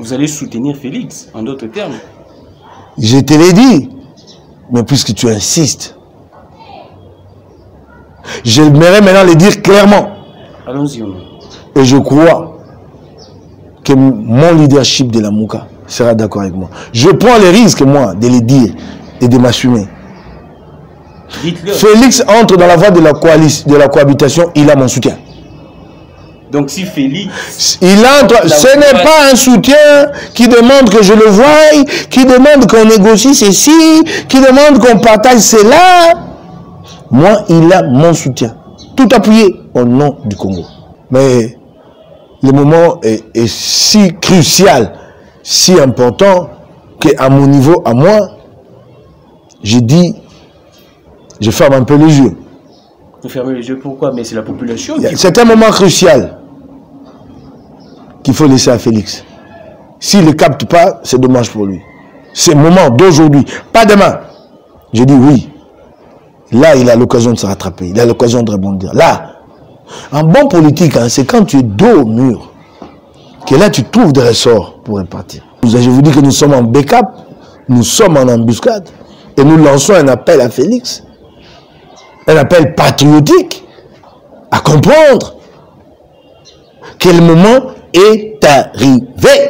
Vous allez soutenir Félix, en d'autres termes. Je te l'ai dit, mais puisque tu insistes, j'aimerais maintenant le dire clairement. Allons-y. Et je crois que mon leadership de la Mouka sera d'accord avec moi. Je prends le risque, moi, de le dire et de m'assumer. Félix entre dans la voie de la cohabitation, il a mon soutien. Donc si Félix... Il entre, ce n'est pas un soutien qui demande que je le voie, qui demande qu'on négocie ceci, qui demande qu'on partage cela. Moi, il a mon soutien. Tout appuyé au nom du Congo. Mais le moment est si crucial, si important, qu'à mon niveau, à moi, j'ai dit, je ferme un peu les yeux. Vous fermez les yeux, pourquoi? Mais c'est la population. C'est un moment crucial qu'il faut laisser à Félix. S'il ne le capte pas, c'est dommage pour lui. C'est le moment d'aujourd'hui, pas demain. J'ai dit oui. Là, il a l'occasion de se rattraper. Il a l'occasion de rebondir. Là, un bon politique, hein, c'est quand tu es dos au mur, que là, tu trouves des ressorts pour repartir. Je vous dis que nous sommes en backup, nous sommes en embuscade, et nous lançons un appel à Félix. Un appel patriotique à comprendre que le moment est arrivé.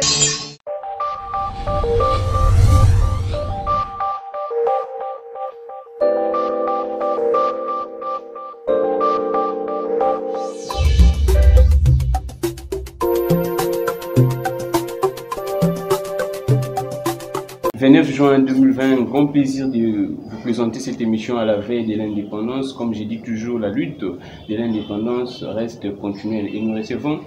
Le 29 juin 2020, grand plaisir de vous présenter cette émission à la veille de l'indépendance. Comme j'ai dit toujours, la lutte de l'indépendance reste continuelle et nous recevons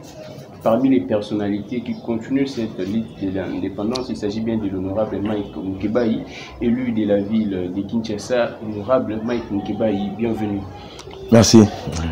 parmi les personnalités qui continuent cette lutte de l'indépendance. Il s'agit bien de l'honorable Mike Moukebaï, élu de la ville de Kinshasa. Honorable Mike Moukebaï, bienvenue. Merci.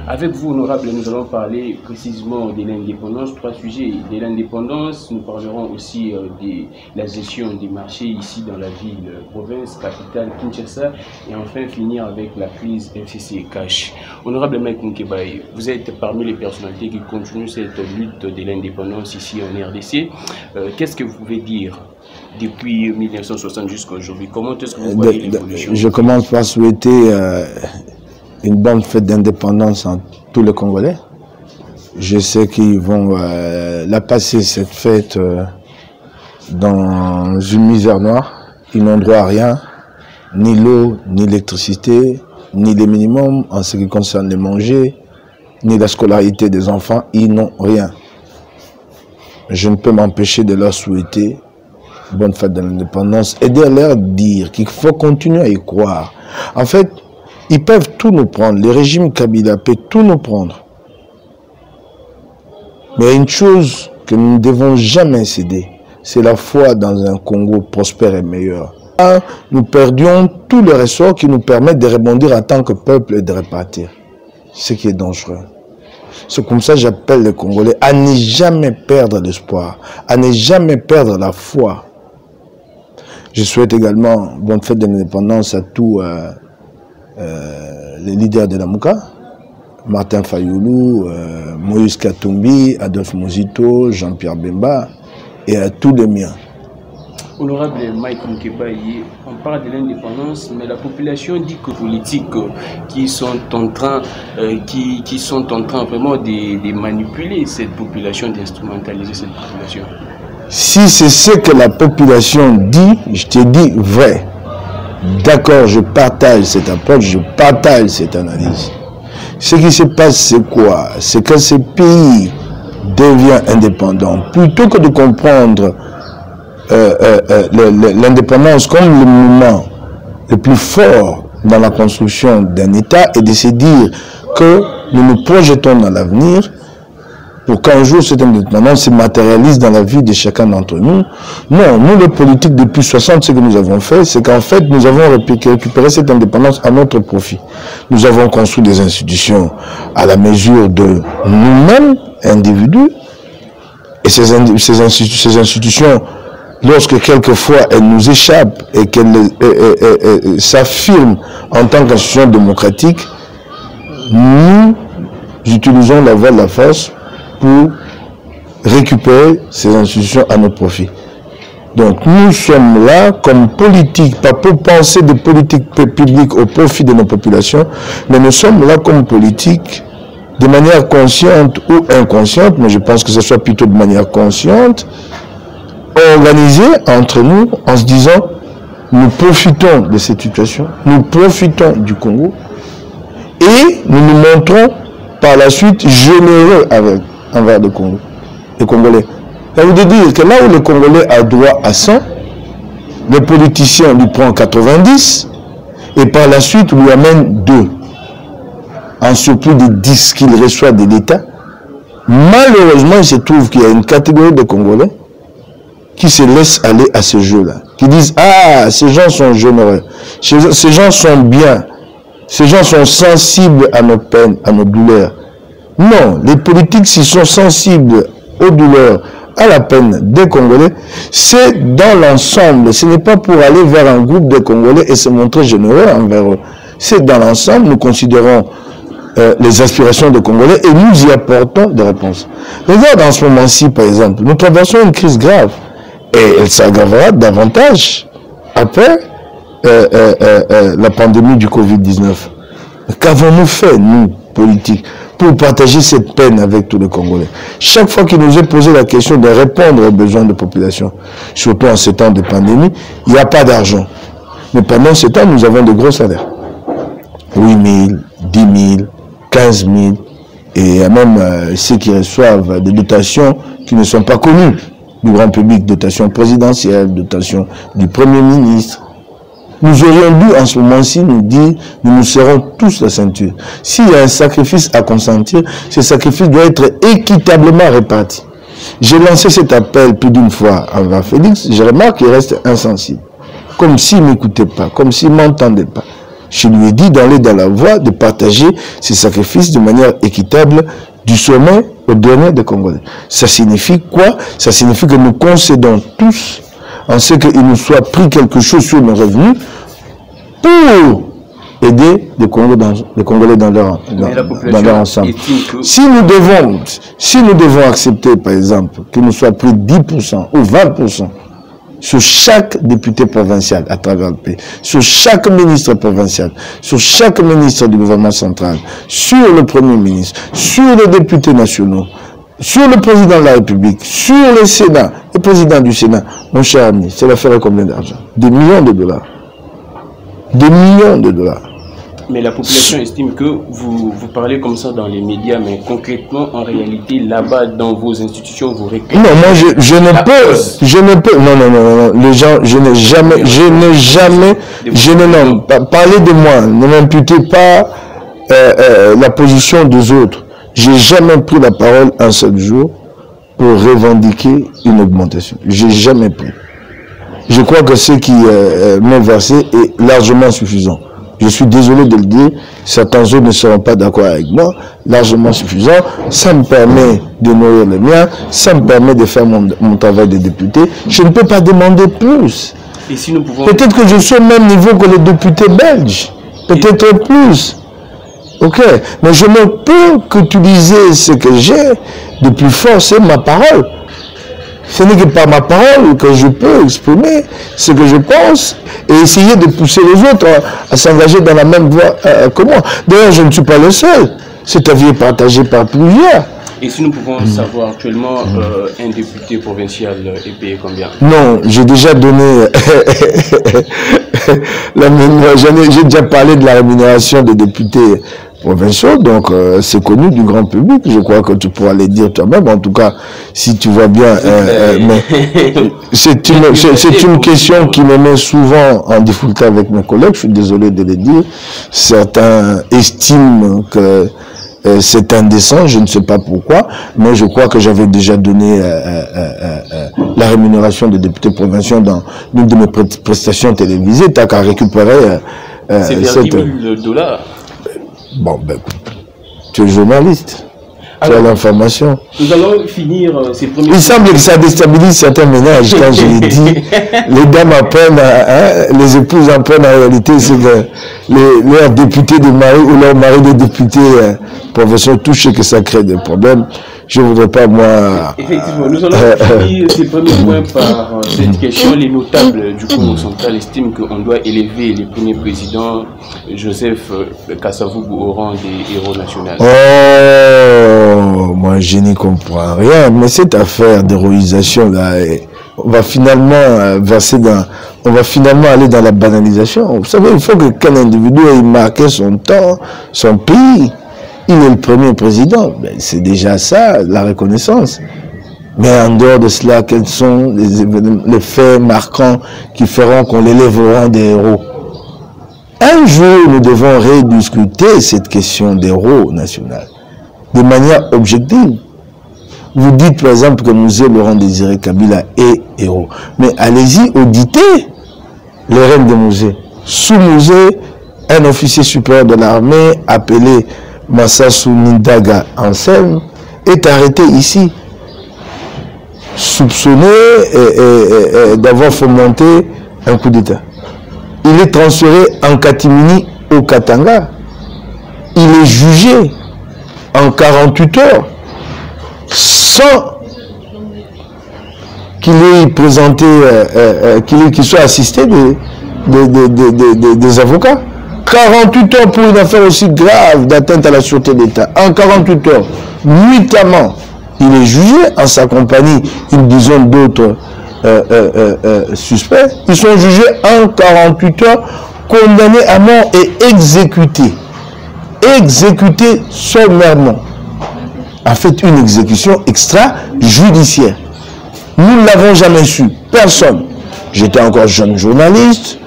Avec vous, honorable, nous allons parler précisément de l'indépendance. Trois sujets de l'indépendance. Nous parlerons aussi de la gestion des marchés ici dans la ville, province, capitale, Kinshasa. Et enfin, finir avec la crise FCC Cash. Honorable Mike Moukebaï, vous êtes parmi les personnalités qui continuent cette lutte de l'indépendance ici en RDC. Qu'est-ce que vous pouvez dire depuis 1960 jusqu'à aujourd'hui? Comment est-ce que vous voyez l'évolution? Je commence par souhaiter une bonne fête d'indépendance à tous les Congolais. Je sais qu'ils vont la passer, cette fête, dans une misère noire. Ils n'ont droit à rien, ni l'eau, ni l'électricité, ni les minimums en ce qui concerne les manger, ni la scolarité des enfants. Ils n'ont rien. Je ne peux m'empêcher de leur souhaiter bonne fête de l'indépendance et de leur dire qu'il faut continuer à y croire. En fait, ils peuvent tout nous prendre. Le régime Kabila peut tout nous prendre. Mais il y a une chose que nous ne devons jamais céder. C'est la foi dans un Congo prospère et meilleur. Nous perdions tous les ressorts qui nous permettent de rebondir en tant que peuple et de repartir. Ce qui est dangereux. C'est comme ça que j'appelle les Congolais à ne jamais perdre l'espoir, à ne jamais perdre la foi. Je souhaite également bonne fête de l'indépendance à tous les leaders de la Mouka, Martin Fayoulou, Moïse Katumbi, Adolphe Mozito, Jean-Pierre Bemba et à tous les miens. Honorable Mike Moukebaï, on parle de l'indépendance, mais la population dit que politiques qui sont en train vraiment de manipuler cette population, d'instrumentaliser cette population. Si c'est ce que la population dit, je te dis vrai. D'accord, je partage cette approche, je partage cette analyse. Ce qui se passe, c'est quoi? C'est que ce pays devient indépendant. Plutôt que de comprendre l'indépendance comme le moment le plus fort dans la construction d'un État et de se dire que nous nous projetons dans l'avenir pour qu'un jour cette indépendance se matérialise dans la vie de chacun d'entre nous. Non, nous les politiques depuis 60, ce que nous avons fait, c'est qu'en fait nous avons récupéré cette indépendance à notre profit. Nous avons construit des institutions à la mesure de nous-mêmes, individus, et ces institutions, lorsque quelquefois elles nous échappent et qu'elles s'affirment en tant qu'institution démocratique, nous utilisons la voie de la force pour récupérer ces institutions à notre profit. Donc nous sommes là comme politique, pas pour penser des politiques publiques au profit de nos populations, mais nous sommes là comme politique de manière consciente ou inconsciente, mais je pense que ce soit plutôt de manière consciente, organisée entre nous en se disant nous profitons de cette situation, nous profitons du Congo et nous nous montrons par la suite généreux envers le Congo, les Congolais. Ça veut dire que là où le Congolais a droit à 100, le politicien lui prend 90 et par la suite lui amène 2. En surplus des 10 qu'il reçoit de l'État. Malheureusement, il se trouve qu'il y a une catégorie de Congolais qui se laissent aller à ce jeu-là. Qui disent, ah, ces gens sont généreux, ces gens sont bien, ces gens sont sensibles à nos peines, à nos douleurs. Non, les politiques, s'ils sont sensibles aux douleurs, à la peine des Congolais, c'est dans l'ensemble. Ce n'est pas pour aller vers un groupe de Congolais et se montrer généreux envers eux. C'est dans l'ensemble, nous considérons les aspirations des Congolais et nous y apportons des réponses. Regarde en ce moment-ci, par exemple, nous traversons une crise grave et elle s'aggravera davantage après la pandémie du Covid-19. Qu'avons-nous fait, nous, politiques, pour partager cette peine avec tous les Congolais? Chaque fois qu'il nous est posé la question de répondre aux besoins de la population, surtout en ces temps de pandémie, il n'y a pas d'argent. Mais pendant ces temps, nous avons de gros salaires. 8 000, 10 000, 15 000, et il y a même ceux qui reçoivent des dotations qui ne sont pas connues du grand public, dotations présidentielles, dotations du Premier ministre. Nous aurions dû en ce moment-ci nous dire, nous nous serrons tous la ceinture. S'il y a un sacrifice à consentir, ce sacrifice doit être équitablement réparti. J'ai lancé cet appel plus d'une fois envers Félix, je remarque qu'il reste insensible. Comme s'il ne m'écoutait pas, comme s'il ne m'entendait pas. Je lui ai dit d'aller dans la voie de partager ces sacrifices de manière équitable du sommet au dernier des Congolais. Ça signifie quoi? Ça signifie que nous concédons tous en ce qu'il nous soit pris quelque chose sur nos revenus pour aider les Congolais dans leur ensemble. Si nous devons accepter, par exemple, qu'il nous soit pris 10% ou 20% sur chaque député provincial à travers le pays, sur chaque ministre provincial, sur chaque ministre du gouvernement central, sur le Premier ministre, sur les députés nationaux, sur le président de la République, sur le Sénat, le président du Sénat, mon cher ami, cela ferait combien d'argent? Des millions de dollars. Des millions de dollars. Mais la population estime que vous parlez comme ça dans les médias, mais concrètement, en réalité, là-bas, dans vos institutions, vous réclamez... Non, moi, je ne peux, non, les gens, parlez de moi, ne m'imputez pas la position des autres. J'ai jamais pris la parole un seul jour pour revendiquer une augmentation. J'ai jamais pris. Je crois que ce qui m'est versé est largement suffisant. Je suis désolé de le dire, certains autres ne seront pas d'accord avec moi, largement suffisant. Ça me permet de nourrir les miens, ça me permet de faire mon travail de député. Je ne peux pas demander plus. Et si nous pouvons... Peut-être que je suis au même niveau que les députés belges, peut-être plus. Ok, mais je ne peux qu'utiliser ce que j'ai de plus fort, c'est ma parole. Ce n'est que par ma parole que je peux exprimer ce que je pense et essayer de pousser les autres à s'engager dans la même voie que moi. D'ailleurs, je ne suis pas le seul. Cet avis est partagé par plusieurs. Et si nous pouvons savoir actuellement, un député provincial est payé combien? Non, j'ai déjà donné... j'ai déjà parlé de la rémunération des députés provinciaux, donc c'est connu du grand public. Je crois que tu pourras les dire toi-même. En tout cas, si tu vois bien, mais c'est une question qui me met souvent en difficulté avec mes collègues. Je suis désolé de le dire. Certains estiment que c'est indécent, je ne sais pas pourquoi, mais je crois que j'avais déjà donné la rémunération des députés provinciaux dans l'une de mes prestations télévisées. T'as qu'à récupérer c'est vers 10 000 $. Bon, ben, tu es journaliste, tu as l'information. Nous allons finir ces premiers... Il semble que ça déstabilise certains ménages quand je l'ai dit. Les dames apprennent, les épouses apprennent en réalité, c'est que leurs députés de mari ou leur mari de députés professionnels touchent et que ça crée des problèmes. je ne voudrais pas, moi... Effectivement, nous allons finir ces premiers points par cette question. Les notables du Congo central estiment qu'on doit élever le premier président, Joseph Kasavubu, au rang des héros nationaux. Oh, moi je n'y comprends rien, mais cette affaire d'héroïsation là, on va finalement verser dans... On va finalement aller dans la banalisation. Vous savez, il faut qu'un individu ait marqué son temps, son pays. Il est le premier président. C'est déjà ça, la reconnaissance. Mais en dehors de cela, quels sont les faits marquants qui feront qu'on l'élève au rang des héros? Un jour, nous devons rediscuter cette question d'héros national de manière objective. Vous dites par exemple que Musée Laurent Désiré Kabila est héros. Mais allez-y, auditez les reines de Musée. Sous Musée, un officier supérieur de l'armée appelé Massassou Nindaga Anselme est arrêté ici, soupçonné d'avoir fomenté un coup d'État. Il est transféré en catimini au Katanga. Il est jugé en 48 heures sans qu'il ait présenté, qu'il soit assisté des avocats. 48 heures pour une affaire aussi grave d'atteinte à la sûreté d'État. En 48 heures, nuitamment, il est jugé en sa compagnie, une dizaine d'autres suspects. Ils sont jugés en 48 heures, condamnés à mort et exécutés. Exécutés sommairement. A fait une exécution extrajudiciaire. Nous ne l'avons jamais su. Personne. J'étais encore jeune journaliste.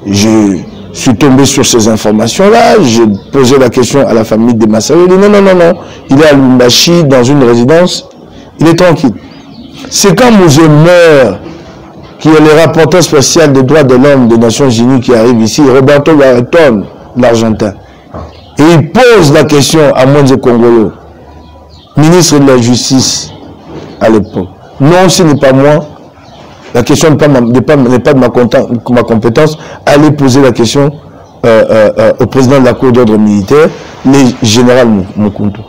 Je suis tombé sur ces informations-là. J'ai posé la question à la famille de Massassou. Il dit non, non, non, non. Il est à Lumbashi, dans une résidence. Il est tranquille. C'est quand Musée meurt, qui est le rapporteur spécial des droits de l'homme des Nations Unies qui arrive ici, Roberto Gareton, l'Argentin. Et il pose la question à Moïse Kongolo, ministre de la Justice à l'époque. Non, ce n'est pas moi. La question n'est pas de ma compétence. Allez poser la question au président de la Cour d'ordre militaire, le général Mukuntu.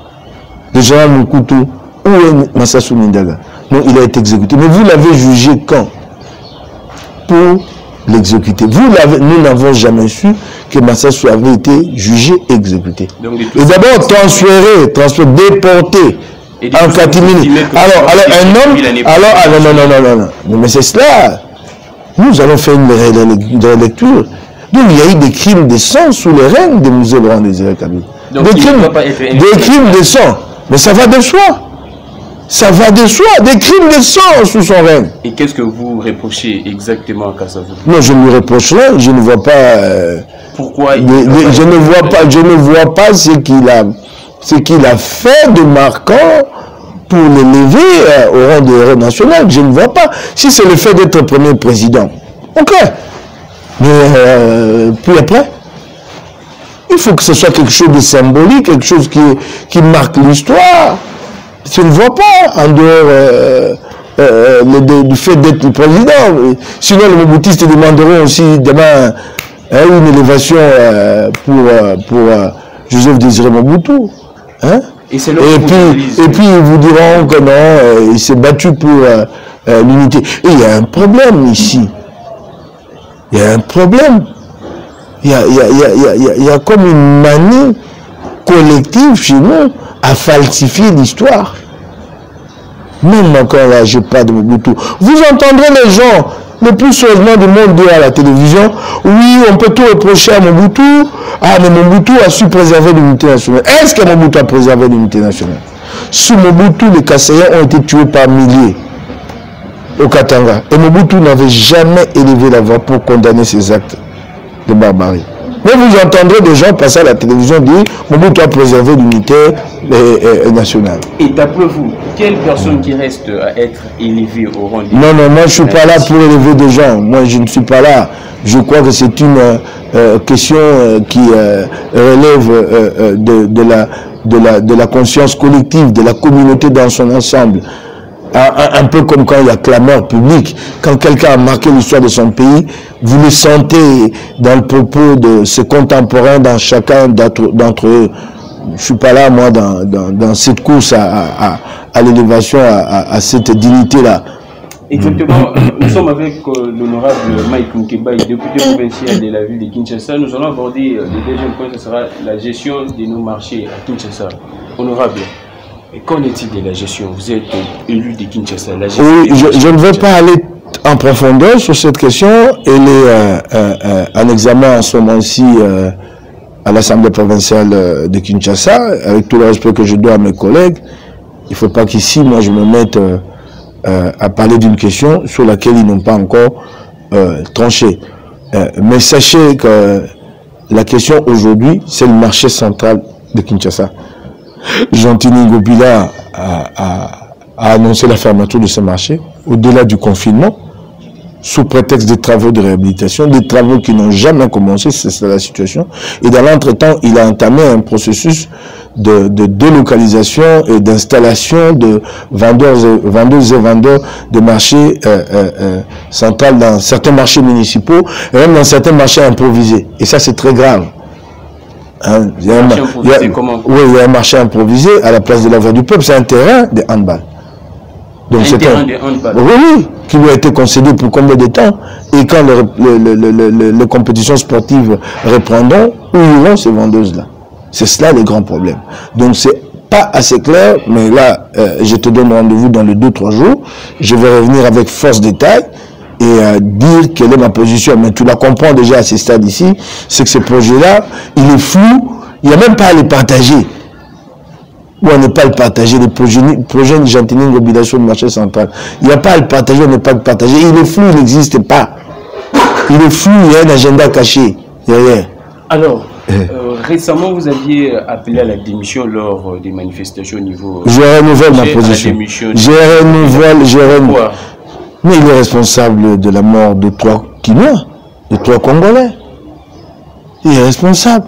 Le général Mukuntu, où est Massassou Nindaga? Non, il a été exécuté. Mais vous l'avez jugé quand? Pour l'exécuter. Nous n'avons jamais su que Massassou avait été jugé et exécuté. Et d'abord transféré, déporté en catimini. Alors, un homme... non, mais c'est cela. Nous allons faire une relecture. Donc, il y a eu des crimes de sang sous les règnes des Musée Laurent Désiré Kabila. Des crimes de sang. Mais ça va de soi. Ça va de soi. Des crimes de sang sous son règne. Et qu'est-ce que vous reprochez exactement à Kasavubu? Non, je ne lui reproche rien. Je ne vois pas... Pourquoi je ne vois pas ce qu'il a fait de marquant pour l'élever au rang de héros national. Je ne vois pas. Si c'est le fait d'être premier président, ok. Mais puis après, il faut que ce soit quelque chose de symbolique, quelque chose qui marque l'histoire. Je ne vois pas en dehors du fait d'être le président. Sinon, les Mobutistes demanderont aussi demain une élévation pour Joseph Désiré Mobutu. Hein? Et puis ils vous diront que non, il s'est battu pour l'unité. Et il y a un problème ici. Il y a un problème. Il y a comme une manie collective chez nous à falsifier l'histoire. Même encore là, je n'ai pas de Mobutu. Vous entendrez les gens le plus sérieusement du monde dire à la télévision, oui, on peut tout reprocher à Mobutu. Ah, mais Mobutu a su préserver l'unité nationale. Est-ce que Mobutu a préservé l'unité nationale? Sous Mobutu, les Kassaïens ont été tués par milliers au Katanga. Et Mobutu n'avait jamais élevé la voix pour condamner ces actes de barbarie. Mais vous entendrez des gens passer à la télévision dire Mobutu a préservé l'unité nationale. Et d'après vous, quelle personne qui reste à être élevée au rang de... Non, moi je ne suis pas là pour élever des gens. Moi je ne suis pas là. Je crois que c'est une question qui relève de la conscience collective, de la communauté dans son ensemble. Un peu comme quand il y a clameur publique. Quand quelqu'un a marqué l'histoire de son pays, vous le sentez dans le propos de ses contemporains, dans chacun d'entre eux. je suis pas là, moi, dans cette course à l'élévation, à cette dignité-là. Exactement. Nous sommes avec l'honorable Mike Nkeba, député provincial de la ville de Kinshasa. Nous allons aborder le deuxième point, ce sera la gestion de nos marchés à Kinshasa. Honorable, qu'en est-il de la gestion? Vous êtes élu de Kinshasa. Oui, je ne veux pas aller en profondeur sur cette question. Elle est en examen en ce moment-ci à l'Assemblée provinciale de Kinshasa, avec tout le respect que je dois à mes collègues. Il ne faut pas qu'ici, moi, je me mette à parler d'une question sur laquelle ils n'ont pas encore tranché. Mais sachez que la question aujourd'hui, c'est le marché central de Kinshasa. Jean-Tini Ngobila a annoncé la fermeture de ce marché au-delà du confinement, sous prétexte des travaux de réhabilitation, des travaux qui n'ont jamais commencé, c'est la situation. Et dans l'entretemps, il a entamé un processus de délocalisation et d'installation de vendeuses et vendeurs de marchés centraux dans certains marchés municipaux et même dans certains marchés improvisés. Et ça, c'est très grave. Hein, il y a un marché improvisé à la place de la voie du peuple, c'est un terrain de handball. Donc c'est un terrain de handball. Oui, qui lui a été concédé pour combien de temps? Et quand les compétitions sportives reprendront, où iront ces vendeuses-là? C'est cela le grand problème. Donc c'est pas assez clair, mais là, je te donne rendez-vous dans les 2-3 jours. Je vais revenir avec force détail et dire quelle est ma position. Mais tu la comprends déjà à ce stade ici, c'est que ce projet-là, il est flou, il n'y a même pas à les partager. Ou on n'est pas à le partager, les projets de Jean-Tini Ngobila sur le marché central. Il n'y a pas à le partager, on n'est pas à le partager. Il est flou, il n'existe pas. Il est flou, il y a un agenda caché derrière. Alors, récemment, vous aviez appelé à la démission lors des manifestations au niveau... Je renouvelle ma position. Je renouvelle. Mais il est responsable de la mort de 3 Kinois, de 3 Congolais. Il est responsable.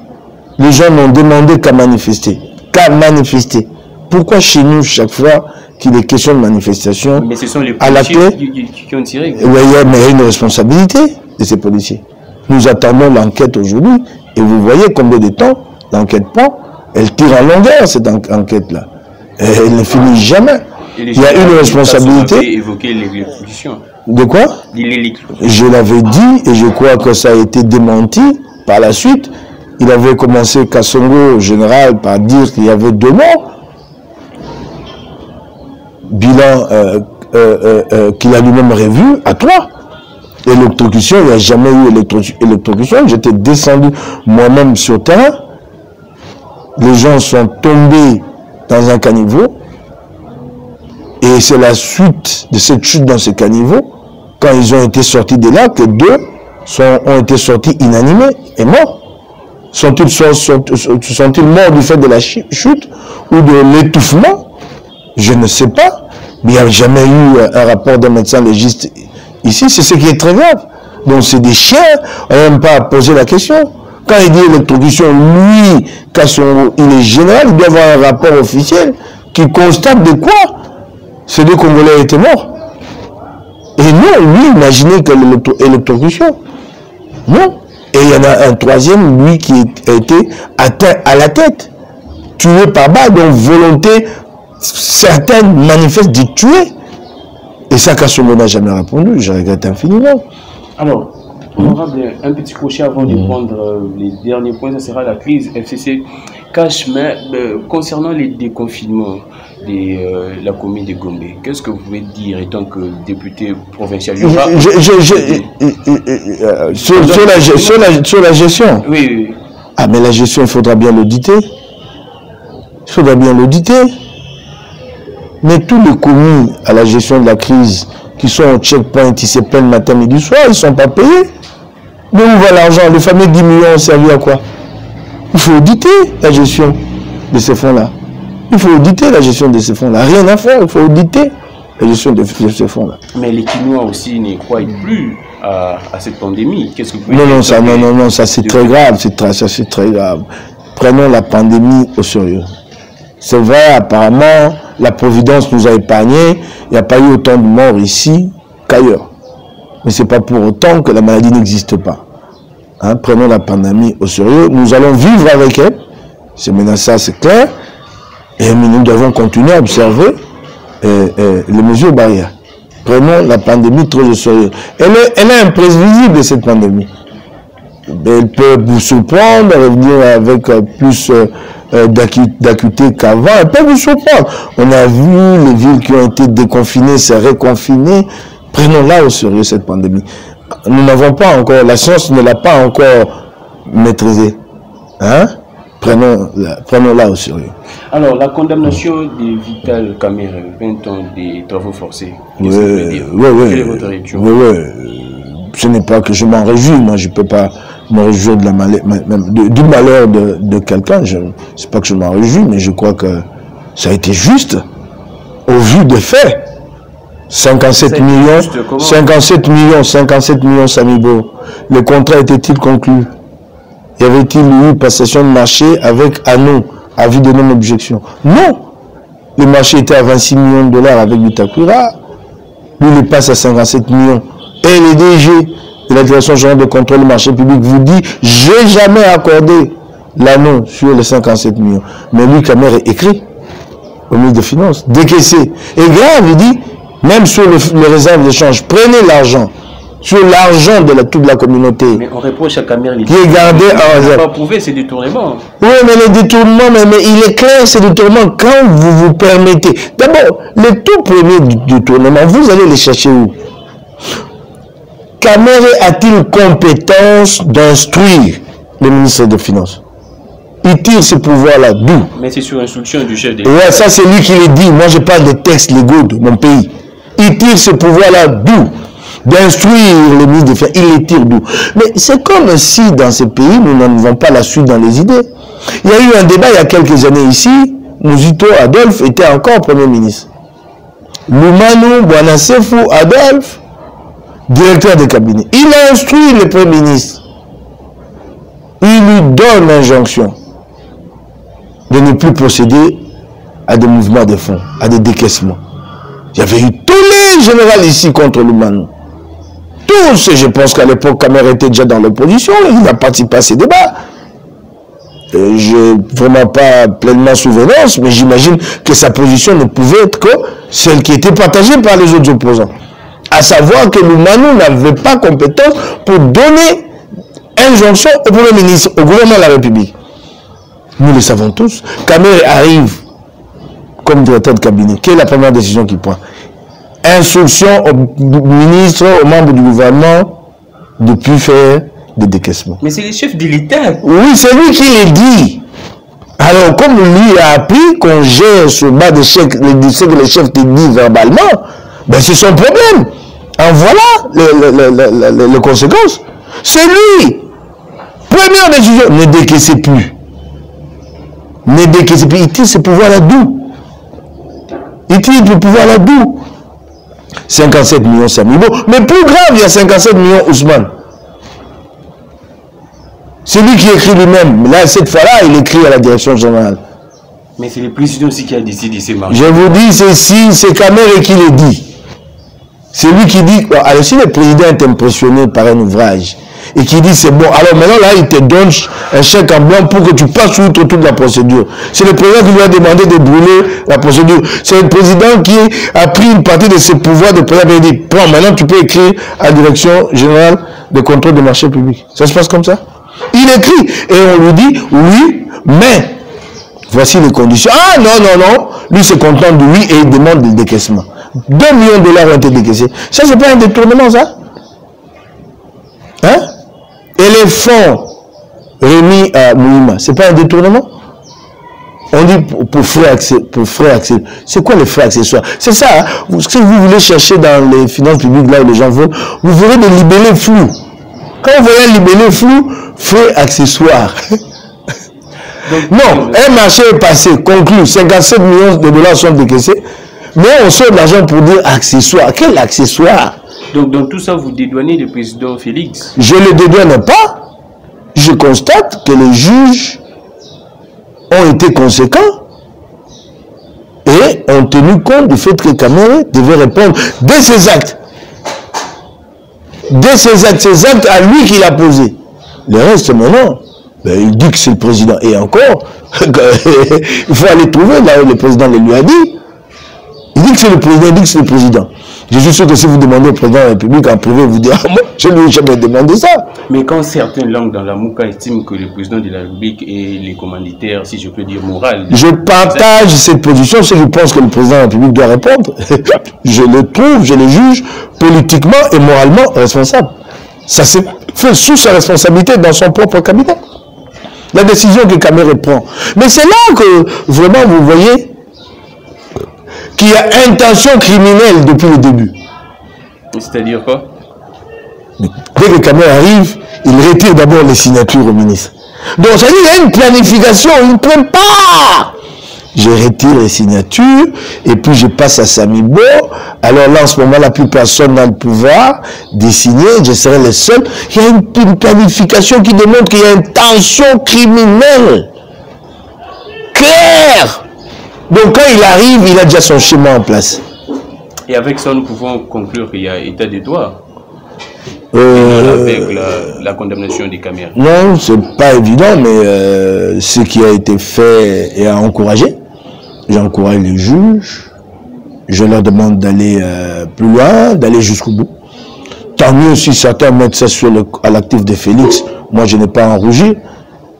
Les gens n'ont demandé qu'à manifester. Qu'à manifester. Pourquoi chez nous, chaque fois qu'il est question de manifestation, mais ce sont les policiers qui ont tiré. Oui, mais il y a une responsabilité de ces policiers. Nous attendons l'enquête aujourd'hui et vous voyez combien de temps l'enquête prend. Elle tire en longueur, cette enquête-là. Elle ne finit jamais. Il y a une responsabilité. Évoqué l'électrocution. De quoi? Je l'avais dit et je crois que ça a été démenti par la suite. Il avait commencé Kassongo, général, par dire qu'il y avait 2 morts. Bilan qu'il a lui-même revu à 3. Électrocution, il n'y a jamais eu électrocution. J'étais descendu moi-même sur terrain. Les gens sont tombés dans un caniveau. Et c'est la suite de cette chute dans ce caniveau, quand ils ont été sortis de là, que 2 ont été sortis inanimés et morts. Sont-ils morts du fait de la chute ou de l'étouffement? Je ne sais pas. Mais il n'y a jamais eu un rapport d'un médecin légiste ici. C'est ce qui est très grave. Donc c'est des chiens. On n'a même pas posé la question. Quand il dit électrocution, lui, Kassongo, il est général, il doit avoir un rapport officiel qui constate de quoi ces 2 Congolais étaient morts. Et non, lui, imaginez que l'électrocution. Non. Et il y en a un 3e, lui, qui a été atteint à la tête, tué par balle, donc volonté certaine manifeste d'y tuer. Et ça, Kassongo n'a jamais répondu. Je regrette infiniment. Alors, honorable, un petit crochet avant de prendre les derniers points, ça sera la crise FCC cash. Mais concernant les déconfinements de la commune de Gombe, qu'est-ce que vous pouvez dire étant que député provincial? Sur la gestion. Oui. Ah, mais la gestion, il faudra bien l'auditer. Il faudra bien l'auditer. Mais tous les commis à la gestion de la crise qui sont au checkpoint, ils se plaignent matin, midi, soir, ils ne sont pas payés. Mais où va l'argent? Les fameux 10 millions ont servi à quoi? Il faut auditer la gestion de ces fonds-là. Il faut auditer la gestion de ces fonds-là. Rien à faire, il faut auditer la gestion de ces fonds-là. Mais les Kinois aussi ne croient plus à cette pandémie. Qu'est-ce que vous pouvez dire? Non, ça c'est très grave. C'est très grave. Prenons la pandémie au sérieux. C'est vrai, apparemment, la Providence nous a épargnés. Il n'y a pas eu autant de morts ici qu'ailleurs. Mais ce n'est pas pour autant que la maladie n'existe pas. Hein, prenons la pandémie au sérieux. Nous allons vivre avec elle. C'est maintenant ça, c'est clair. Et nous devons continuer à observer les mesures barrières. Prenons la pandémie trop au sérieux. Elle est imprévisible, cette pandémie. Elle peut vous surprendre, revenir avec plus d'acuité qu'avant. Elle peut vous surprendre. On a vu les villes qui ont été déconfinées, se réconfiner. Prenons-la au sérieux, cette pandémie. Nous n'avons pas encore, la science ne l'a pas encore maîtrisée. Hein? Prenons-la au sérieux. Alors, la condamnation de Vital Kamerhe, 20 ans de travaux forcés, Oui, quelle est votre réaction? Ce n'est pas que je m'en réjouis, moi je ne peux pas me réjouir de du malheur de quelqu'un, c'est pas que je m'en réjouis, mais je crois que ça a été juste, au vu des faits. 57 millions, Samibo. Le contrat était-il conclu? Y avait-il eu passation de marché avec avis de non-objection? Non. Le marché était à 26 millions de dollars avec Bitakura. Lui, il passe à 57 millions. Et le DG de la Direction générale de contrôle du marché public vous dit, j'ai jamais accordé l'anneau sur les 57 millions. Mais lui, Kamerhe écrit au ministre des Finances, décaissé. Et grave, il dit, même sur les réserves d'échange, prenez l'argent. Sur l'argent de toute la communauté. Mais on reproche à Kamerhe qui est gardé en réserve. On va prouver ces détournements. Oui, mais les détournements, mais il est clair, ces détournements, quand vous vous permettez. D'abord, les tout premiers détournements, vous allez les chercher où? Kamerhe a-t-il compétence d'instruire le ministre des Finances? Il tire ce pouvoir-là d'où? Mais c'est sur instruction du chef d'État. Ouais, ça c'est lui qui le dit. Moi, je parle des textes légaux de mon pays. Il tire ce pouvoir-là d'où? D'instruire le ministre des Finances. Il les tire d'où? Mais c'est comme si dans ce pays, nous n'avons pas la suite dans les idées. Il y a eu un débat il y a quelques années ici. Mouzito Adolphe était encore Premier ministre. Lumanu Bouanassefou Adolphe, directeur de cabinet. Il a instruit le Premier ministre. Il lui donne l'injonction de ne plus procéder à des mouvements de fonds, à des décaissements. Il y avait eu tous les généraux ici contre Lumanu. Tous, et je pense qu'à l'époque, Kamerhe était déjà dans l'opposition, il a participé à ces débats. Je n'ai vraiment pas pleinement souvenance, mais j'imagine que sa position ne pouvait être que celle qui était partagée par les autres opposants. À savoir que Lumanu n'avait pas compétence pour donner injonction au Premier ministre, au gouvernement de la République. Nous le savons tous. Kamerhe arrive comme directeur de cabinet. Quelle est la première décision qu'il prend? Instruction au ministre, aux membres du gouvernement de ne plus faire des décaissements. Mais c'est le chef de l'État. Oui, c'est lui qui le dit. Alors, comme lui a appris qu'on gère ce bas de chèque, ce que le chef te dit verbalement, ben c'est son problème. En voilà les conséquences. C'est lui. Première décision, ne décaissez plus. Ne décaissez plus. Il tire ce pouvoir-là d'où? Il tire le pouvoir-là d'où? 57 millions Samibo. Mais plus grave, il y a 57 millions Ousmane. C'est lui qui écrit lui-même. Là, cette fois-là, il écrit à la direction générale. Mais c'est le président aussi qui a décidé ces marchés. Je vous dis ceci, c'est Kamerhe qui le dit. C'est lui qui dit, alors si le président est impressionné par un ouvrage, et qui dit c'est bon, alors maintenant là, il te donne un chèque en blanc pour que tu passes outre toute la procédure. C'est le président qui lui a demandé de brûler la procédure. C'est le président qui a pris une partie de ses pouvoirs de président et dit, prends, maintenant tu peux écrire à la direction générale de contrôle des marchés publics. Ça se passe comme ça? Il écrit, et on lui dit, oui, mais voici les conditions. Ah non, non, non, lui se contente de lui et il demande le décaissement. 2 millions de dollars ont été décaissés. Ça, c'est pas un détournement, ça? Hein? Et les fonds remis à Mouima, c'est pas un détournement? On dit pour frais accessoires. C'est quoi les frais accessoires? C'est ça, hein? Si vous voulez chercher dans les finances publiques, là où les gens vont, vous verrez des libellés flous. Quand vous voyez un libellé flou, frais accessoires. Non, un marché est passé, conclu, 57 millions de dollars sont décaissés, mais on sort de l'argent pour dire accessoire. Quel accessoire? Donc dans tout ça, vous dédouanez le président Félix? Je ne le dédouane pas. Je constate que les juges ont été conséquents et ont tenu compte du fait que Kamerhe devait répondre de ses actes. De ses actes à lui qu'il a posé. Le reste, maintenant, Ben, il dit que c'est le président. Et encore, il faut aller trouver là où le président le lui a dit. Il dit que c'est le président, il dit que c'est le président. Je suis sûr que si vous demandez au président de la République en privé, vous direz, moi, je ne lui ai jamais demandé ça. Mais quand certaines langues dans la Mouka estiment que le président de la République est les commanditaires, si je peux dire, moral. Je partage cette position, si je pense que le président de la République doit répondre. Je le trouve, je le juge politiquement et moralement responsable. Ça s'est fait sous sa responsabilité dans son propre cabinet. La décision que Kamere prend. Mais c'est là que vraiment vous voyez qu'il y a intention criminelle depuis le début. C'est-à-dire quoi? Dès que Kamere arrive, il retire d'abord les signatures au ministre. Donc ça dit qu'il y a une planification, il ne prépare. Je retire les signatures et puis je passe à Samibo. Alors là, en ce moment-là, plus personne n'a le pouvoir de signer, je serai le seul. Il y a une planification qui démontre qu'il y a une tension criminelle claire. Donc quand il arrive, il a déjà son schéma en place. Et avec ça, nous pouvons conclure qu'il y a état de droit avec la condamnation des caméras. Non, c'est pas évident, mais ce qui a été fait est à encourager. J'encourage les juges. Je leur demande d'aller plus loin, d'aller jusqu'au bout. Tant mieux si certains mettent ça à l'actif de Félix. Moi, je n'ai pas à en rougir.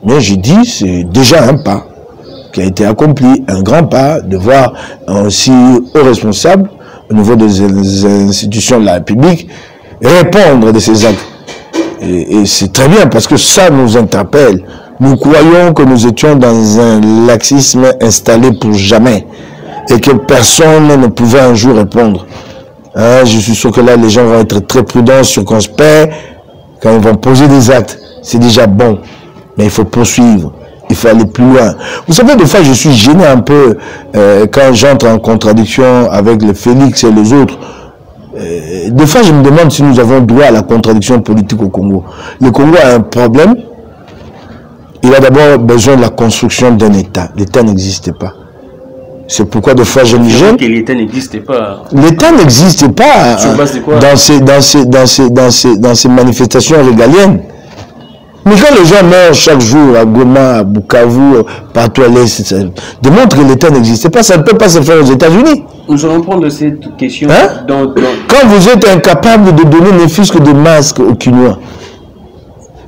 Mais j'ai dit, c'est déjà un pas qui a été accompli, un grand pas, de voir aussi aux responsables, au niveau des institutions de la République, répondre de ces actes. Et c'est très bien, parce que ça nous interpelle. Nous croyons que nous étions dans un laxisme installé pour jamais, et que personne ne pouvait un jour répondre. Hein, je suis sûr que là, les gens vont être très prudents, circonspects, quand ils vont poser des actes. C'est déjà bon, mais il faut poursuivre. Il faut aller plus loin. Vous savez, des fois, je suis gêné un peu quand j'entre en contradiction avec le Félix et les autres. Des fois, je me demande si nous avons droit à la contradiction politique au Congo. Le Congo a un problème. Il a d'abord besoin de la construction d'un État. L'État n'existe pas. C'est pourquoi des fois je me gêne. Que l'État n'existe pas. L'État n'existe pas dans ces manifestations régaliennes. Mais quand les gens meurent chaque jour à Goma, à Bukavu, partout à l'Est, ça démontre que l'État n'existe pas. Ça ne peut pas se faire aux États-Unis. Nous allons prendre cette question. Hein? Quand vous êtes incapable de donner ne fût-ce que des masques aux Kinois,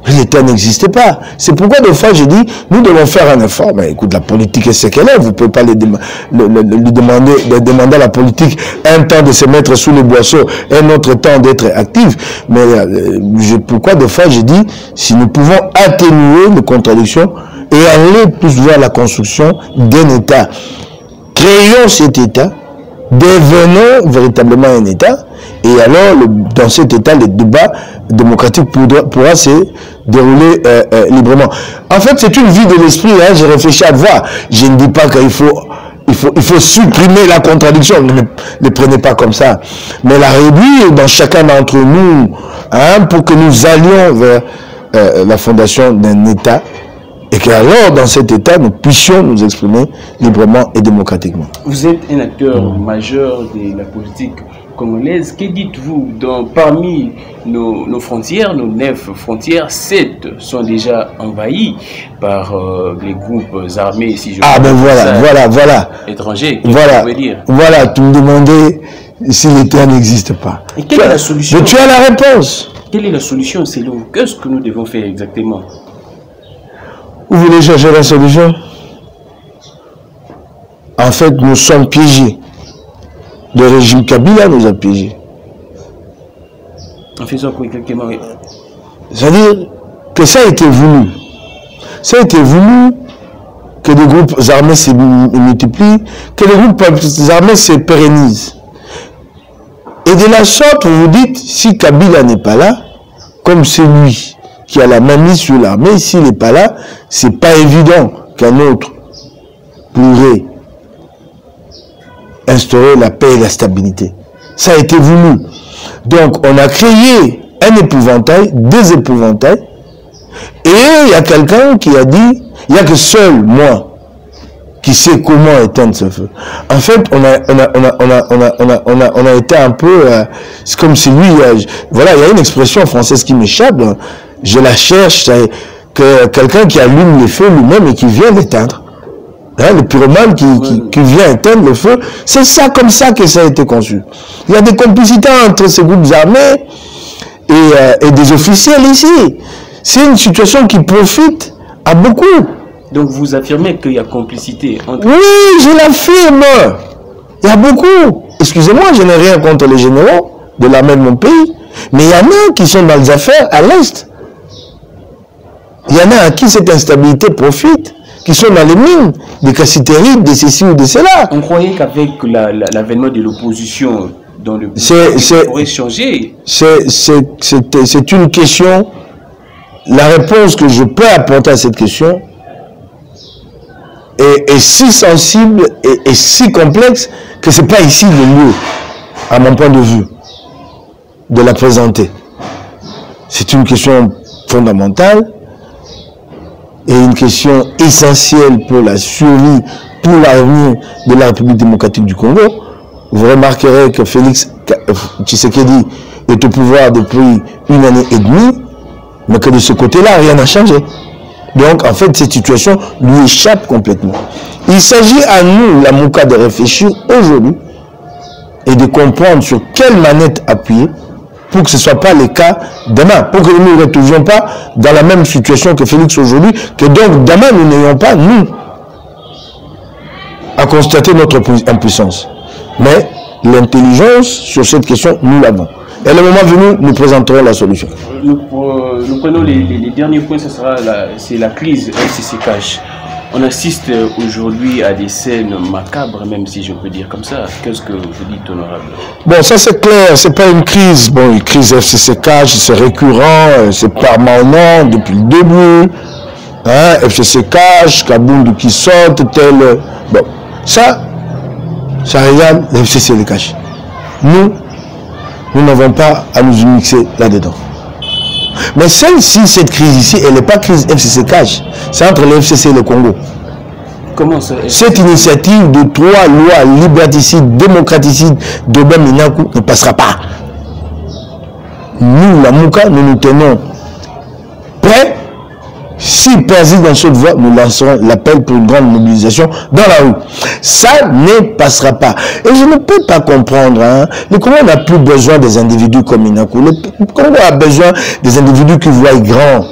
l'État n'existe pas. C'est pourquoi des fois je dis, nous devons faire un effort. Mais écoute, la politique est ce qu'elle est. Vous ne pouvez pas lui demander à la politique un temps de se mettre sous les boisseaux, un autre temps d'être actif. Mais pourquoi des fois je dis, si nous pouvons atténuer les contradictions et aller plus vers la construction d'un État, créons cet État, devenons véritablement un État, et alors dans cet État, le débat démocratique pourra se dérouler librement. En fait, c'est une vie de l'esprit, hein, j'ai réfléchi à voir. Je ne dis pas qu'il faut supprimer la contradiction, ne prenez pas comme ça. Mais la réduire dans chacun d'entre nous, hein, pour que nous allions vers la fondation d'un État, et qu'alors, dans cet État, nous puissions nous exprimer librement et démocratiquement. Vous êtes un acteur majeur de la politique congolaise. Que dites-vous parmi nos frontières, nos 9 frontières, 7 sont déjà envahies par les groupes armés, si je peux dire. Voilà. Étrangers, voilà, tu me demandais si l'État n'existe pas. Et quelle est la solution? Mais tu as la réponse. Quelle est la solution selon vous? Qu'est-ce que nous devons faire exactement? Vous voulez chercher la solution? En fait, nous sommes piégés. Le régime Kabila nous a piégés. En faisant quoi exactement? C'est-à-dire que ça a été voulu. Ça a été voulu que les groupes armés se multiplient, que les groupes armés se pérennisent. Et de la sorte, vous vous dites, si Kabila n'est pas là, comme c'est lui qui a la main mise sur l'armée, s'il n'est pas là, c'est pas évident qu'un autre pourrait instaurer la paix et la stabilité. Ça a été voulu. Donc, on a créé un épouvantail, des épouvantails, et il y a quelqu'un qui a dit, il n'y a que seul moi qui sait comment éteindre ce feu. En fait, on a été un peu, c'est comme si lui, voilà, il y a une expression française qui m'échappe, je la cherche, que quelqu'un qui allume les feux lui-même et qui vient l'éteindre. Hein, le pyromane qui vient éteindre le feu, c'est ça, comme ça que ça a été conçu. Il y a des complicités entre ces groupes armés et des officiels ici. C'est une situation qui profite à beaucoup. Donc vous affirmez qu'il y a complicité entre... Oui, je l'affirme. Il y a beaucoup. Excusez-moi, je n'ai rien contre les généraux de l'armée de mon pays. Mais il y en a qui sont dans les affaires à l'Est. Il y en a à qui cette instabilité profite, qui sont dans les mines, des cassiteries, de ceci ou de cela. On croyait qu'avec l'avènement de l'opposition dans le pays, ça pourrait changer. C'est une question. La réponse que je peux apporter à cette question est si sensible et si complexe que ce n'est pas ici le lieu, à mon point de vue, de la présenter. C'est une question fondamentale et une question essentielle pour la survie, pour l'avenir de la République démocratique du Congo. Vous remarquerez que Félix Tshisekedi est au pouvoir depuis 1 année et demie, mais que de ce côté-là, rien n'a changé. Donc, en fait, cette situation lui échappe complètement. Il s'agit à nous, la Mouka, de réfléchir aujourd'hui et de comprendre sur quelle manette appuyer pour que ce ne soit pas le cas demain, pour que nous ne retrouvions pas dans la même situation que Félix aujourd'hui, que donc demain nous n'ayons pas, nous, à constater notre impuissance. Mais l'intelligence sur cette question, nous l'avons. Et le moment venu, nous présenterons la solution. Nous prenons les derniers points, c'est la crise FCC-Cash. On assiste aujourd'hui à des scènes macabres, même si je peux dire comme ça. Qu'est-ce que vous dites, honorable? Bon, ça c'est clair, c'est pas une crise. Bon, une crise FCC-Cash, c'est récurrent, c'est permanent depuis le début. Hein, FCC-Cash, Kaboundou qui saute, tel... Bon, ça regarde le FCC et le Cash. Nous n'avons pas à nous mixer là-dedans. Mais celle-ci, cette crise ici, elle n'est pas crise FCC-Cash. C'est entre le FCC et le Congo. Comment ça? Cette initiative de 3 lois liberticides, démocraticides d'Oba Minakou ne passera pas. Nous, la Mouka, nous nous tenons prêts. S'il persiste dans cette voie, nous lancerons l'appel pour une grande mobilisation dans la rue. Ça ne passera pas. Et je ne peux pas comprendre. Hein, le Congo n'a plus besoin des individus comme Minakou. Le Congo a besoin des individus qui voient grand.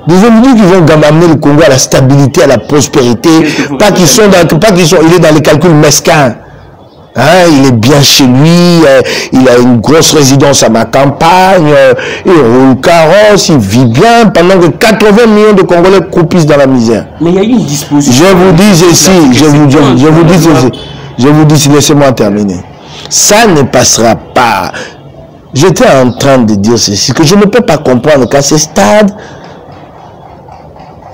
Des individus qui vont amener le Congo à la stabilité, à la prospérité. Pas qu'ils sont il est dans les calculs mesquins. Hein, il est bien chez lui, il a une grosse résidence à ma campagne, il roule carrosse, il vit bien, pendant que 80 millions de Congolais croupissent dans la misère. Mais il y a eu une disposition. Je vous dis ici, je vous dis, laissez-moi terminer. Ça ne passera pas. J'étais en train de dire ceci, que je ne peux pas comprendre qu'à ce stade,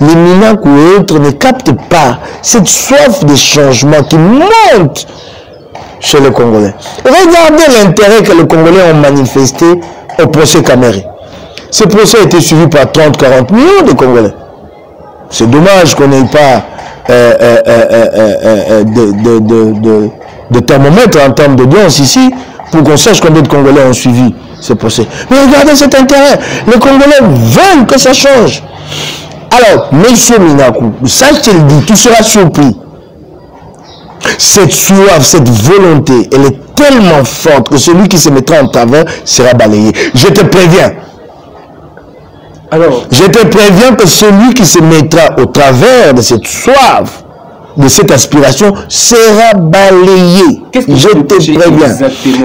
les Minakou et autres ne captent pas cette soif de changement qui monte chez les Congolais. Regardez l'intérêt que les Congolais ont manifesté au procès Kamere. Ce procès a été suivi par 30-40 millions de Congolais. C'est dommage qu'on n'ait pas de thermomètre en termes d'audience ici pour qu'on sache combien de Congolais ont suivi ce procès. Mais regardez cet intérêt. Les Congolais veulent que ça change. Alors, monsieur Minakou, sachez-le dit, tu seras surpris. Cette soif, cette volonté, elle est tellement forte que celui qui se mettra en travers sera balayé. Je te préviens. Alors, je te préviens que celui qui se mettra au travers de cette soif, de cette aspiration, sera balayé. Je te préviens.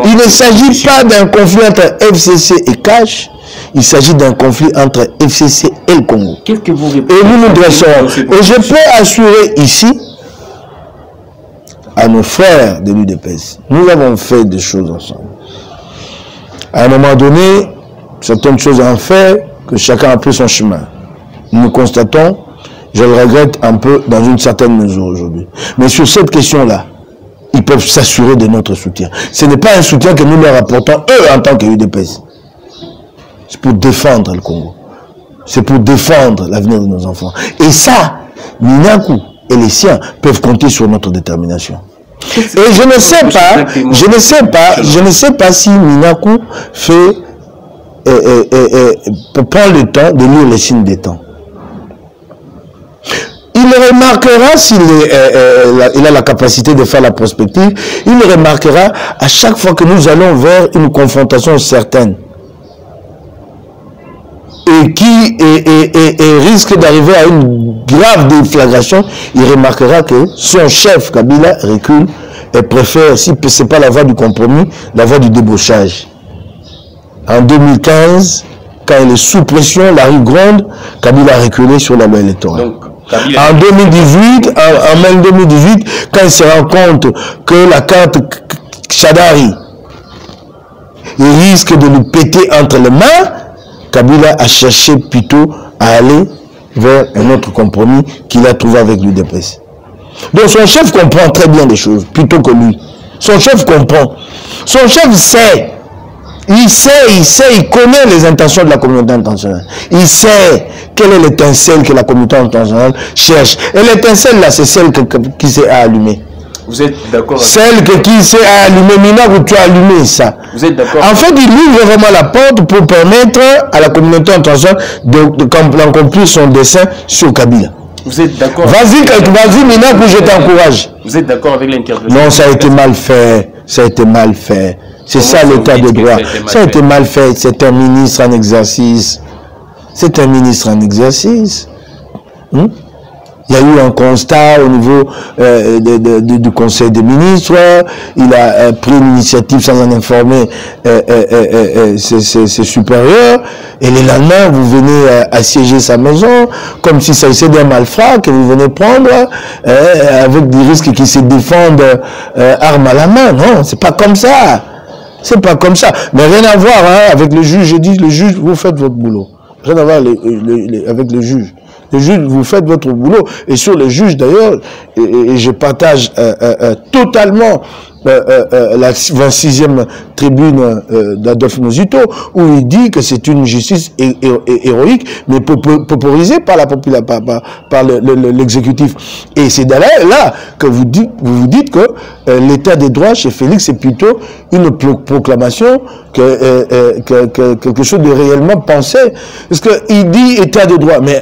Il ne s'agit pas d'un conflit entre FCC et Cash. Il s'agit d'un conflit entre FCC et le Congo. Qu'est-ce que vous répondez? Et nous nous dressons. Et je peux assurer ici à nos frères de l'UDPS, nous avons fait des choses ensemble. À un moment donné, certaines choses ont fait que chacun a pris son chemin. Nous constatons, je le regrette un peu dans une certaine mesure aujourd'hui. Mais sur cette question-là, ils peuvent s'assurer de notre soutien. Ce n'est pas un soutien que nous leur apportons, eux, en tant que UDPS. C'est pour défendre le Congo. C'est pour défendre l'avenir de nos enfants. Et ça, Minakou et les siens peuvent compter sur notre détermination. Et je ne sais pas si Minakou fait prend le temps de lire les signes des temps. Il remarquera s'il il a la capacité de faire la prospective, il remarquera à chaque fois que nous allons vers une confrontation certaine et qui risque d'arriver à une grave déflagration, il remarquera que son chef Kabila recule et préfère, si ce n'est pas la voie du compromis, la voie du débauchage. En 2015, quand il est sous pression, la rue gronde, Kabila a reculé sur la loi électorale. Donc, en 2018, en mai 2018, quand il se rend compte que la carte Chadari il risque de lui péter entre les mains, Kabila a cherché plutôt à aller vers un autre compromis qu'il a trouvé avec l'UDPS. Donc son chef comprend très bien les choses, plutôt que lui. Son chef comprend. Son chef sait. Il connaît les intentions de la communauté internationale. Il sait quelle est l'étincelle que la communauté internationale cherche. Et l'étincelle là, c'est celle qui s'est allumée. Vous êtes d'accord? Celle qui s'est allumée, Mina, où tu as allumé ça. Vous êtes d'accord? En fait, il ouvre vraiment la porte pour permettre à la communauté internationale d'accomplir son dessein sur Kabila. Vous êtes d'accord? Vas-y, Mina, que je t'encourage. Vous êtes d'accord avec l'intervention? Non, ça a été mal fait. Ça a été mal fait. C'est ça l'état de droit. Ça a été mal fait. C'est un ministre en exercice. C'est un ministre en exercice. Il y a eu un constat au niveau du Conseil des ministres. Il a pris une initiative sans en informer ses supérieurs. Et le lendemain, vous venez assiéger sa maison, comme si ça s'agissait d'un malfrat que vous venez prendre, avec des risques qui se défendent armes à la main. Non, c'est pas comme ça. C'est pas comme ça. Mais rien à voir avec le juge. Je dis, le juge, vous faites votre boulot. Rien à voir avec le juge. Le juge, vous faites votre boulot. Et sur le juge, d'ailleurs, et je partage totalement la 26e tribune d'Adolphe Mozito, où il dit que c'est une justice héroïque, mais pauperisée par l'exécutif. Et c'est d'ailleurs là que vous vous dites que l'état des droits chez Félix, c'est plutôt une proclamation que quelque chose de réellement pensé. Parce qu'il dit état de droit, mais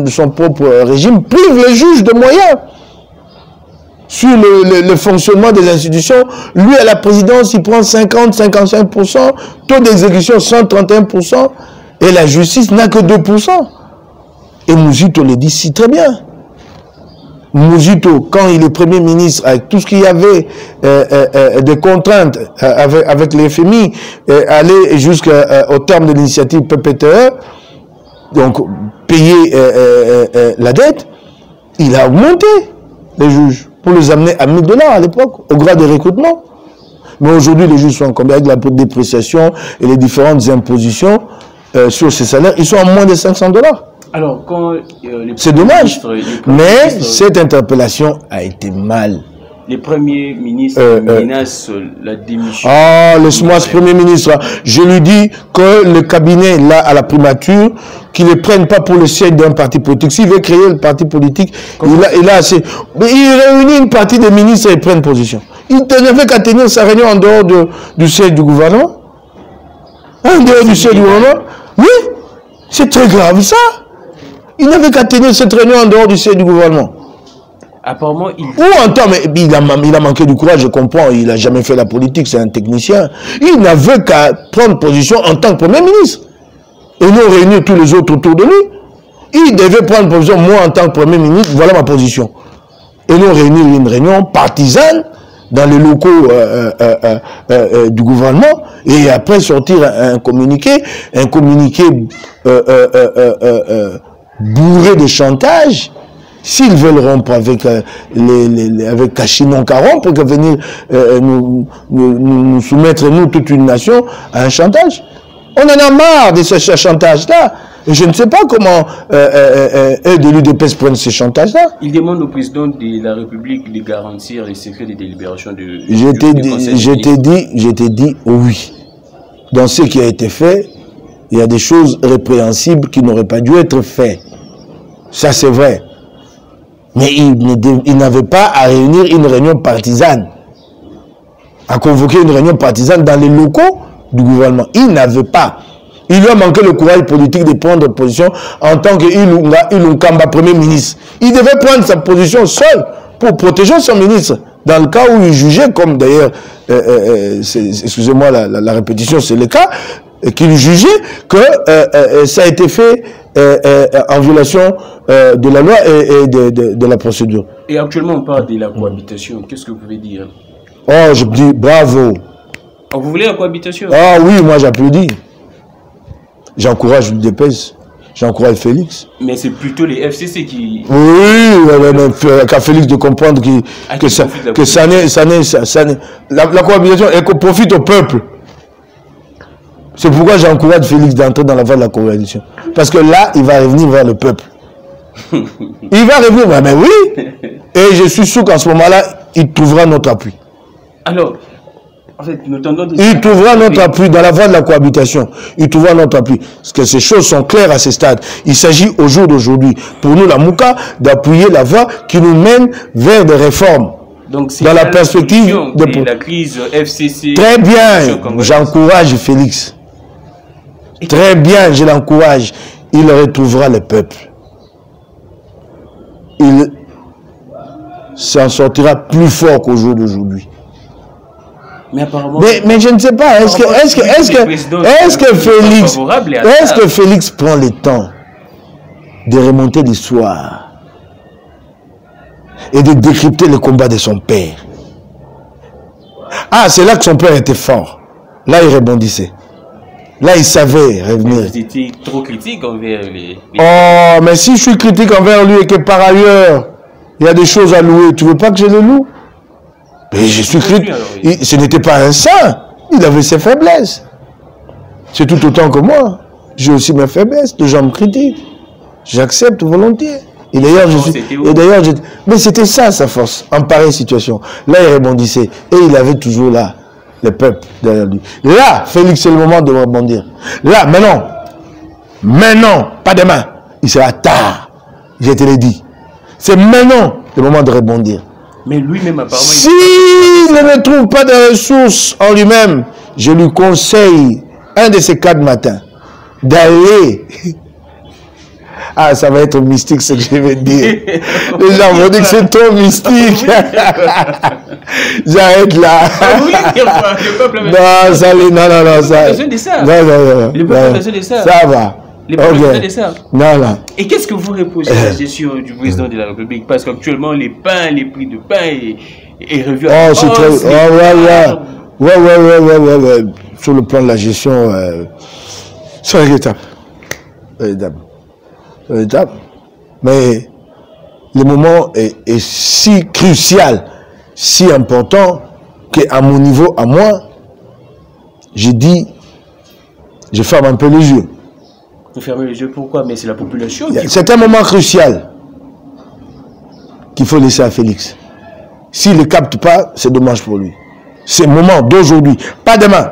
son propre régime prive les juges de moyens. Sur le fonctionnement des institutions, lui à la présidence, il prend 50-55%, taux d'exécution 131%, et la justice n'a que 2%. Et Mozito le dit si très bien. Mozito, quand il est Premier ministre, avec tout ce qu'il y avait de contraintes avec les FMI, aller jusqu'au terme de l'initiative PPTE, donc payer la dette, il a augmenté les juges pour les amener à 1000 $ à l'époque, au grade de recrutement. Mais aujourd'hui, les juges sont combien? Avec la dépréciation et les différentes impositions sur ces salaires, ils sont à moins de 500 $. Alors, quand c'est dommage, mais cette interpellation a été mal. Les premiers ministres menacent la démission. Ah, laisse-moi ce premier ministre. Je lui dis que le cabinet, là, à la primature, qu'il ne prenne pas pour le siège d'un parti politique. S'il veut créer le parti politique, il a assez. Mais il réunit une partie des ministres et ils prennent position. Il n'avait qu'à tenir sa réunion en dehors du siège du gouvernement. En dehors du siège du gouvernement. Oui, c'est très grave ça. Il n'avait qu'à tenir cette réunion en dehors du siège du gouvernement. Apparemment, il... Ou en temps, mais il a manqué du courage, je comprends, il n'a jamais fait la politique, c'est un technicien. Il n'avait qu'à prendre position en tant que Premier ministre. Et nous réunir tous les autres autour de lui. Il devait prendre position, moi en tant que Premier ministre, voilà ma position. Et nous réunir une réunion partisane dans les locaux du gouvernement, et après sortir un communiqué bourré de chantage. S'ils veulent rompre avec Kachinon Caron pour venir nous soumettre, nous, toute une nation, à un chantage. On en a marre de ce chantage-là. Et je ne sais pas comment eux de l'UDPS prennent ce chantage-là. Il demande au président de la République de garantir les secrets de délibération de... Je t'ai dit oui. Dans ce qui a été fait, il y a des choses répréhensibles qui n'auraient pas dû être faites. Ça, c'est vrai. Mais il n'avait pas à réunir une réunion partisane, à convoquer une réunion partisane dans les locaux du gouvernement. Il n'avait pas. Il lui a manqué le courage politique de prendre position en tant qu'Ilunga Premier ministre. Il devait prendre sa position seul pour protéger son ministre. Dans le cas où il jugeait, comme d'ailleurs, excusez-moi la répétition, c'est le cas, qu'il jugeait que ça a été fait en violation de la loi et de la procédure. Et actuellement, on parle de la cohabitation. Qu'est-ce que vous pouvez dire? Oh, je dis bravo. Oh, vous voulez la cohabitation? Ah oui, moi j'applaudis. J'encourage l'UDPS. J'encourage Félix. Mais c'est plutôt les FCC qui... Oui, qu'à Félix de comprendre la cohabitation est qu'on profite au peuple. C'est pourquoi j'encourage Félix d'entrer dans la voie de la cohabitation. Parce que là, il va revenir vers le peuple. Il va revenir, mais oui. Et je suis sûr qu'en ce moment-là, il trouvera notre appui. Alors, en fait, nous tendons de... Il trouvera notre appui dans la voie de la cohabitation. Il trouvera notre appui. Parce que ces choses sont claires à ce stade. Il s'agit au jour d'aujourd'hui, pour nous, la Mouka, d'appuyer la voie qui nous mène vers des réformes. Donc, dans la perspective de la crise FCC. Très bien. J'encourage Félix. Très bien, je l'encourage. Il retrouvera le peuple. Il s'en sortira plus fort qu'au jour d'aujourd'hui. Mais apparemment... Mais je ne sais pas, est-ce que Félix prend le temps de remonter l'histoire et de décrypter le combat de son père? Ah, c'est là que son père était fort. Là, il rebondissait. Là, il savait revenir. Vous étiez trop critique envers les... Oh, mais si je suis critique envers lui et que par ailleurs, il y a des choses à louer, tu veux pas que je les loue? Mais je suis critique. Ce n'était pas un saint. Il avait ses faiblesses. C'est tout autant que moi. J'ai aussi mes faiblesses. Les gens me critiquent. J'accepte volontiers. Et d'ailleurs, mais c'était ça sa force, en pareille situation. Là, il rebondissait. Et il avait toujours là le peuple derrière lui. Là, Félix, c'est le moment de rebondir. Là, maintenant, pas demain. Il sera tard. Je te l'ai dit. C'est maintenant le moment de rebondir. Mais lui-même, apparemment... S'il ne trouve pas de ressources en lui-même, je lui conseille, un de ces 4 matins, d'aller... Ah, ça va être mystique ce que je vais dire. Les gens vont dire que c'est trop mystique. J'arrête là. Non, ça... Ça va. Les okay. Ça. Non. Et qu'est-ce que vous reprochez à la gestion du président de la République? Parce qu'actuellement, les prix de pain est revu à la c'est très... Ouais. Sur le plan de la gestion, c'est regrettable. Mais le moment est si crucial, si important, qu'à mon niveau, à moi, j'ai dit, je ferme un peu les yeux. Vous fermez les yeux, pourquoi? Mais c'est la population qui... C'est un moment crucial qu'il faut laisser à Félix. S'il ne le capte pas, c'est dommage pour lui. C'est le moment d'aujourd'hui, pas demain.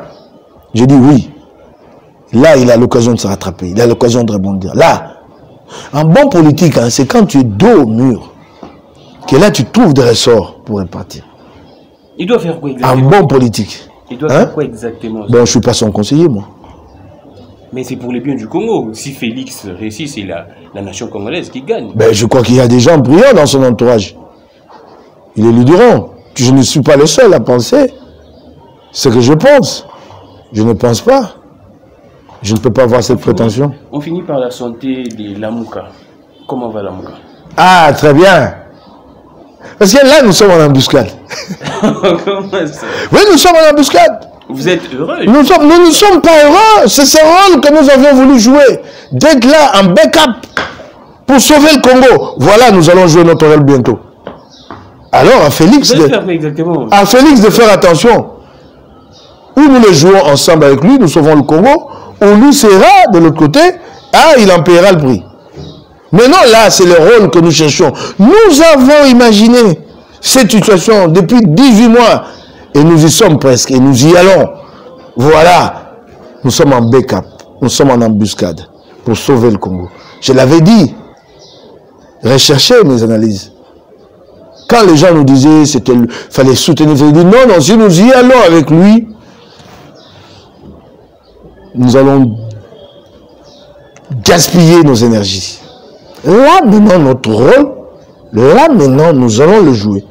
J'ai dit oui. Là, il a l'occasion de se rattraper. Il a l'occasion de rebondir. Là, un bon politique, hein, c'est quand tu es dos au mur, que là, tu trouves des ressorts pour répartir. Il doit faire quoi exactement? Un bon politique. Il doit faire quoi exactement? Bon, je ne suis pas son conseiller, moi. Mais c'est pour le bien du Congo. Si Félix réussit, c'est la nation congolaise qui gagne. Ben, je crois qu'il y a des gens brillants dans son entourage. Il est Luduran. Je ne suis pas le seul à penser ce que je pense. Je ne pense pas. Je ne peux pas avoir cette prétention. On finit par la santé de la Mouka. Comment va la Mouka? Ah, très bien. Parce que là, nous sommes en embuscade. Comment ça? Oui, nous sommes en embuscade. Vous êtes heureux? Nous ne sommes pas heureux. C'est ce rôle que nous avions voulu jouer. D'être là en backup pour sauver le Congo. Voilà, nous allons jouer notre rôle bientôt. Alors, à Félix, de faire attention. Ou nous le jouons ensemble avec lui, nous sauvons le Congo, ou lui sera de l'autre côté, il en paiera le prix. Mais non, là, c'est le rôle que nous cherchons. Nous avons imaginé cette situation depuis 18 mois. Et nous y sommes presque, et nous y allons. Voilà. Nous sommes en backup, nous sommes en embuscade pour sauver le Congo. Je l'avais dit. Recherchez mes analyses. Quand les gens nous disaient qu'il fallait soutenir, je dis non, si nous y allons avec lui, nous allons gaspiller nos énergies. Là, maintenant, notre rôle, là, maintenant, nous allons le jouer.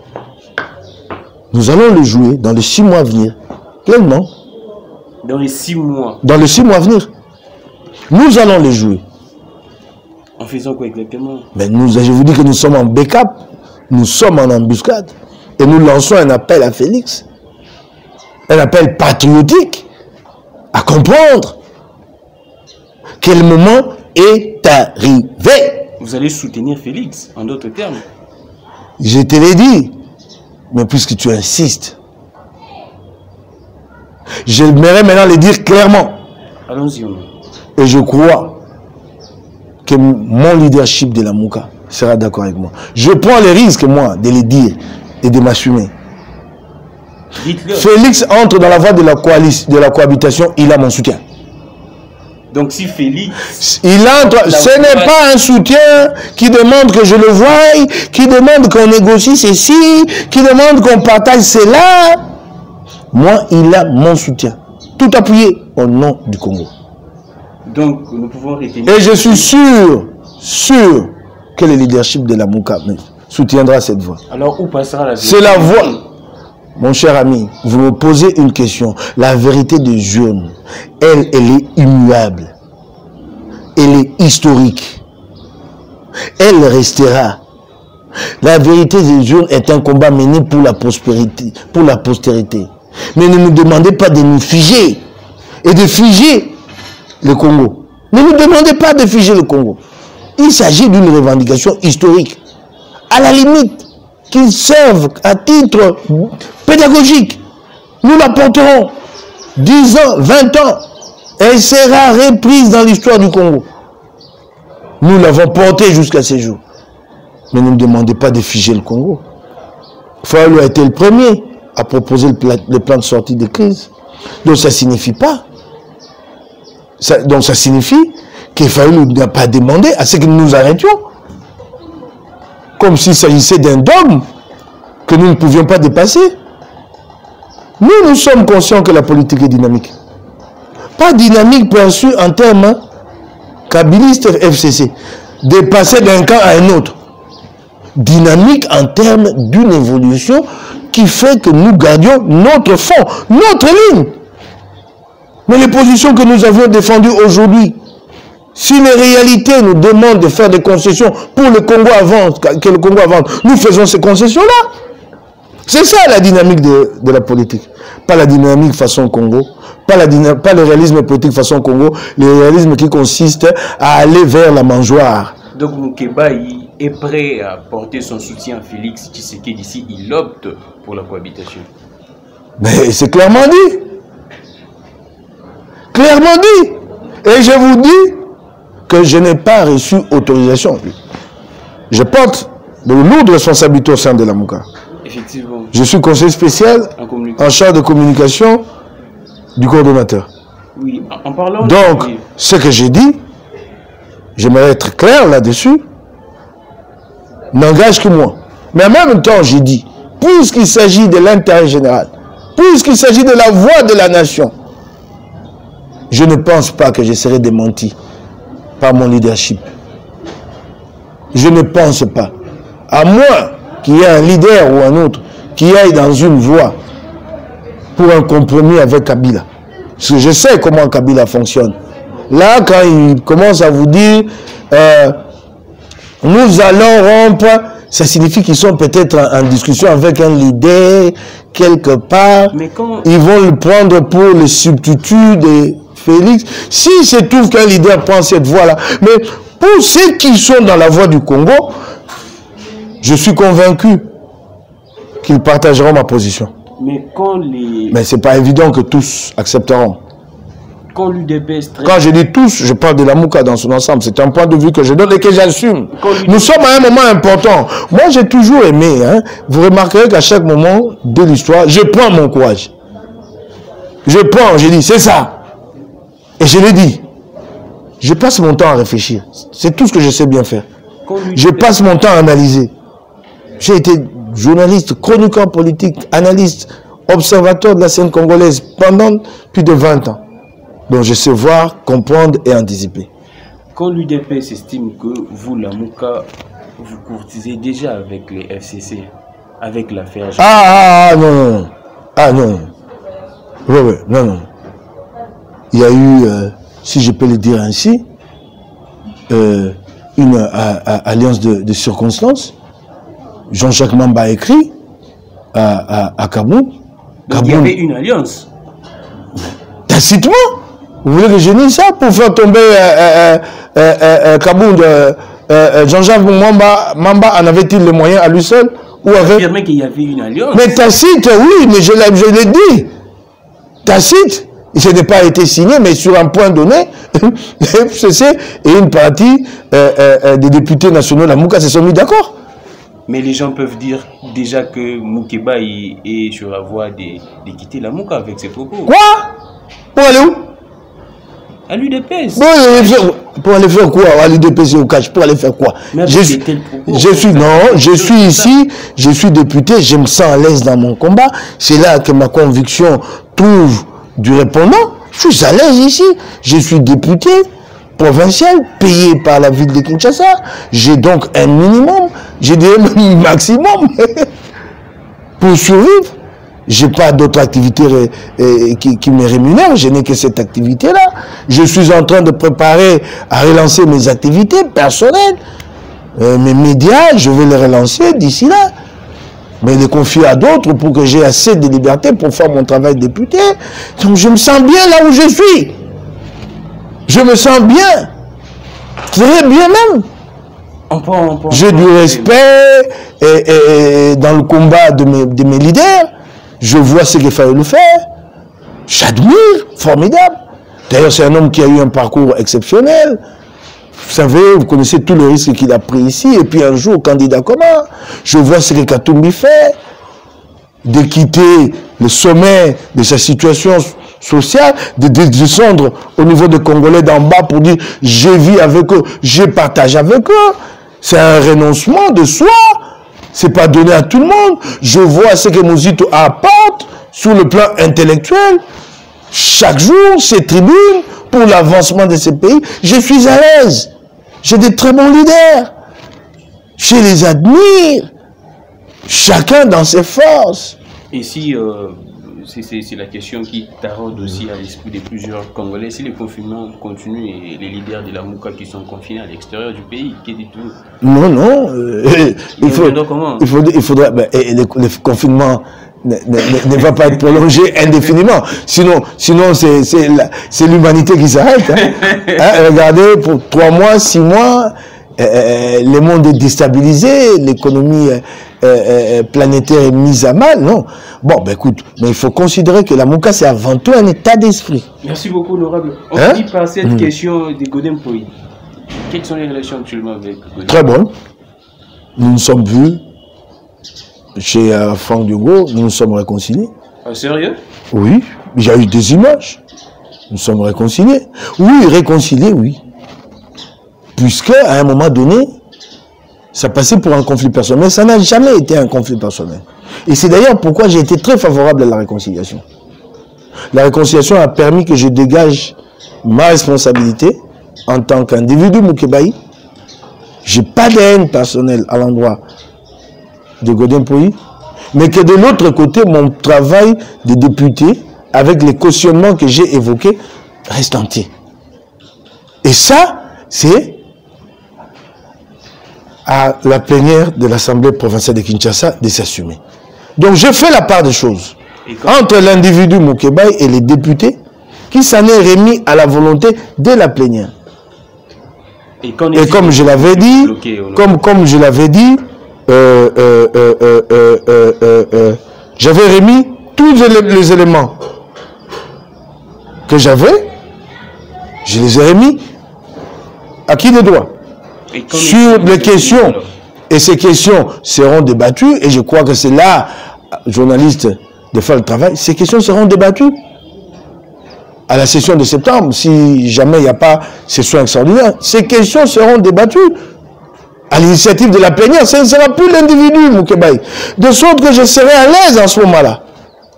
Nous allons le jouer dans les 6 mois à venir. Pleinement. Dans les 6 mois. Dans les 6 mois à venir. Nous allons le jouer. En faisant quoi exactement? Mais je vous dis que nous sommes en backup. Nous sommes en embuscade. Et nous lançons un appel à Félix. Un appel patriotique. À comprendre que le moment est arrivé. Vous allez soutenir Félix, en d'autres termes. Je te l'ai dit. Mais puisque tu insistes, j'aimerais maintenant le dire clairement. Allons-y. Et je crois que mon leadership de la Mouka sera d'accord avec moi. Je prends le risque, moi, de le dire et de m'assumer. Félix entre dans la voie de la cohabitation, il a mon soutien. Donc si Félix... Il entre, ce n'est pas un soutien qui demande que je le voie, qui demande qu'on négocie ceci, qui demande qu'on partage cela. Moi, il a mon soutien. Tout appuyé au nom du Congo. Donc nous pouvons retenir... Et je suis sûr que le leadership de la Mouka soutiendra cette voie. Alors où passera la vérité? C'est la voie. Mon cher ami, vous me posez une question. La vérité des urnes, elle est immuable. Elle est historique. Elle restera. La vérité des urnes est un combat mené pour la prospérité, pour la postérité. Mais ne nous demandez pas de nous figer et de figer le Congo. Ne nous demandez pas de figer le Congo. Il s'agit d'une revendication historique. À la limite, qu'ils servent à titre pédagogique. Nous la porterons 10 ans, 20 ans. Elle sera reprise dans l'histoire du Congo. Nous l'avons portée jusqu'à ces jours. Mais ne me demandez pas de figer le Congo. Fayulu a été le premier à proposer le plan de sortie de crise. Donc ça ne signifie pas. Donc ça signifie que Fayulu n'a pas demandé à ce que nous nous arrêtions. Comme s'il s'agissait d'un dogme que nous ne pouvions pas dépasser. Nous sommes conscients que la politique est dynamique. Pas dynamique perçue en termes kabilistes FCC. De passer d'un camp à un autre. Dynamique en termes d'une évolution qui fait que nous gardions notre fond, notre ligne. Mais les positions que nous avions défendues aujourd'hui, si les réalités nous demandent de faire des concessions pour le Congo avance, que le Congo avance, nous faisons ces concessions-là. C'est ça la dynamique de la politique. Pas la dynamique façon Congo, pas le réalisme politique façon Congo, le réalisme qui consiste à aller vers la mangeoire. Donc Moukeba est prêt à porter son soutien à Félix Tshisekedi d'ici, il opte pour la cohabitation. Mais c'est clairement dit. Clairement dit. Et je vous dis que je n'ai pas reçu autorisation. Je porte de lourdes responsabilités au sein de la Mouka. Effectivement. Je suis conseiller spécial en charge de communication du coordonnateur. Oui, en parlant... Donc, ce que j'ai dit, j'aimerais être clair là-dessus, n'engage que moi. Mais en même temps, j'ai dit, puisqu'il s'agit de l'intérêt général, puisqu'il s'agit de la voix de la nation, je ne pense pas que je serai démenti par mon leadership. Je ne pense pas. À moins qu'il y ait un leader ou un autre qui aille dans une voie pour un compromis avec Kabila. Parce que je sais comment Kabila fonctionne. Là, quand il commence à vous dire nous allons rompre, ça signifie qu'ils sont peut-être en discussion avec un leader quelque part. Mais quand... Ils vont le prendre pour le substitut de Félix. Si se trouve qu'un leader prend cette voie-là. Mais pour ceux qui sont dans la voie du Congo, je suis convaincu qu'ils partageront ma position. Mais quand les... Mais ce n'est pas évident que tous accepteront. Quand l'UDPS... Quand je dis tous, je parle de la Mouka dans son ensemble. C'est un point de vue que je donne et que j'assume. Nous sommes à un moment important. Moi, j'ai toujours aimé. Hein. Vous remarquerez qu'à chaque moment de l'histoire, je prends mon courage. Je prends, je dis, c'est ça. Et je l'ai dit. Je passe mon temps à réfléchir. C'est tout ce que je sais bien faire. Je passe mon temps à analyser. J'ai été journaliste, chroniqueur politique, analyste, observateur de la scène congolaise pendant plus de 20 ans. Donc je sais voir, comprendre et anticiper. Quand l'UDPS estime que vous, la Mouka, vous courtisez déjà avec les FCC, avec l'affaire... Non. Ah non. Ouais, non. Il y a eu, si je peux le dire ainsi, une alliance de circonstances. Jean-Jacques Mamba a écrit à Kaboul. Il y avait une alliance. Tacitement. Vous voulez que je dise ça pour faire tomber Kaboul? Jean-Jacques Mamba en avait-il les moyens à lui seul? Ou affirmer qu'il y avait une alliance. Mais Tacite, oui, mais je l'ai dit. Tacite, ce n'est pas été signé, mais sur un point donné, le FCC et une partie des députés nationaux de la Mouka se sont mis d'accord. Mais les gens peuvent dire déjà que Moukeba est sur la voie de quitter la Mouka avec ses propos. Quoi? Pour aller où? À l'UDPS. Pour aller faire quoi? À l'UDPS au cash, pour aller faire quoi? Je suis ici, je suis député, je me sens à l'aise dans mon combat. C'est là que ma conviction trouve du répondant. Je suis à l'aise ici. Je suis député provincial, payé par la ville de Kinshasa. J'ai donc un minimum, j'ai dirais un maximum pour survivre. Je n'ai pas d'autres activités qui me rémunèrent, je n'ai que cette activité-là. Je suis en train de préparer à relancer mes activités personnelles. Mes médias, je vais les relancer d'ici là. Mais les confier à d'autres pour que j'ai assez de liberté pour faire mon travail de député. Donc je me sens bien là où je suis. Je me sens bien. Très bien même. J'ai du respect et dans le combat de mes leaders. Je vois ce qu'il fallait le faire. J'admire, formidable. D'ailleurs, c'est un homme qui a eu un parcours exceptionnel. Vous savez, vous connaissez tous les risques qu'il a pris ici. Et puis un jour, candidat commun, je vois ce que Katumbi fait. De quitter le sommet de sa situation sociale, de descendre au niveau des Congolais d'en bas pour dire « je vis avec eux, je partage avec eux ». C'est un renoncement de soi. C'est pas donné à tout le monde. Je vois ce que Mozito apporte sur le plan intellectuel. Chaque jour, ces tribunes pour l'avancement de ces pays. Je suis à l'aise. J'ai des très bons leaders. Je les admire. Chacun dans ses forces. Et si c'est la question qui taraude aussi à l'esprit de plusieurs Congolais, si le confinement continue et les leaders de la Mouka qui sont confinés à l'extérieur du pays, qu'est-ce que tout? Non. Il faudrait. Le confinement ne va pas être prolongé indéfiniment. Sinon c'est l'humanité qui s'arrête. Regardez, pour 3 mois, 6 mois, le monde est déstabilisé, l'économie planétaire est mise à mal. Non. Bon, écoute, mais il faut considérer que la Mouka, c'est avant tout un état d'esprit. Merci beaucoup, honorable. On finit par cette question de Godin Poyi. Quelles sont les relations actuellement avec Godin? Très bonnes. Nous nous sommes vus chez Franck Diogo, nous nous sommes réconciliés. Ah, sérieux? Oui, il y a eu des images. Nous sommes réconciliés. Oui, réconciliés, oui. Puisque, à un moment donné, ça passait pour un conflit personnel. Mais ça n'a jamais été un conflit personnel. Et c'est d'ailleurs pourquoi j'ai été très favorable à la réconciliation. La réconciliation a permis que je dégage ma responsabilité en tant qu'individu Moukebaï. Je n'ai pas de haine personnelle à l'endroit de Godin Poyi, mais que de l'autre côté, mon travail de député, avec les cautionnements que j'ai évoqués, reste entier. Et ça, c'est à la plénière de l'Assemblée provinciale de Kinshasa de s'assumer. Donc je fais la part des choses entre l'individu Moukebaï et les députés qui s'en est remis à la volonté de la plénière. Et comme je l'avais dit, comme je l'avais dit, j'avais remis tous les éléments que j'avais, je les ai remis à qui de droit sur les questions. Et ces questions seront débattues, et je crois que c'est là, journaliste, de faire le travail. Ces questions seront débattues à la session de septembre, si jamais il n'y a pas session extraordinaire. Ces questions seront débattues à l'initiative de la plénière. Ce ne sera plus l'individu, Moukebaï. De sorte que je serai à l'aise en ce moment-là.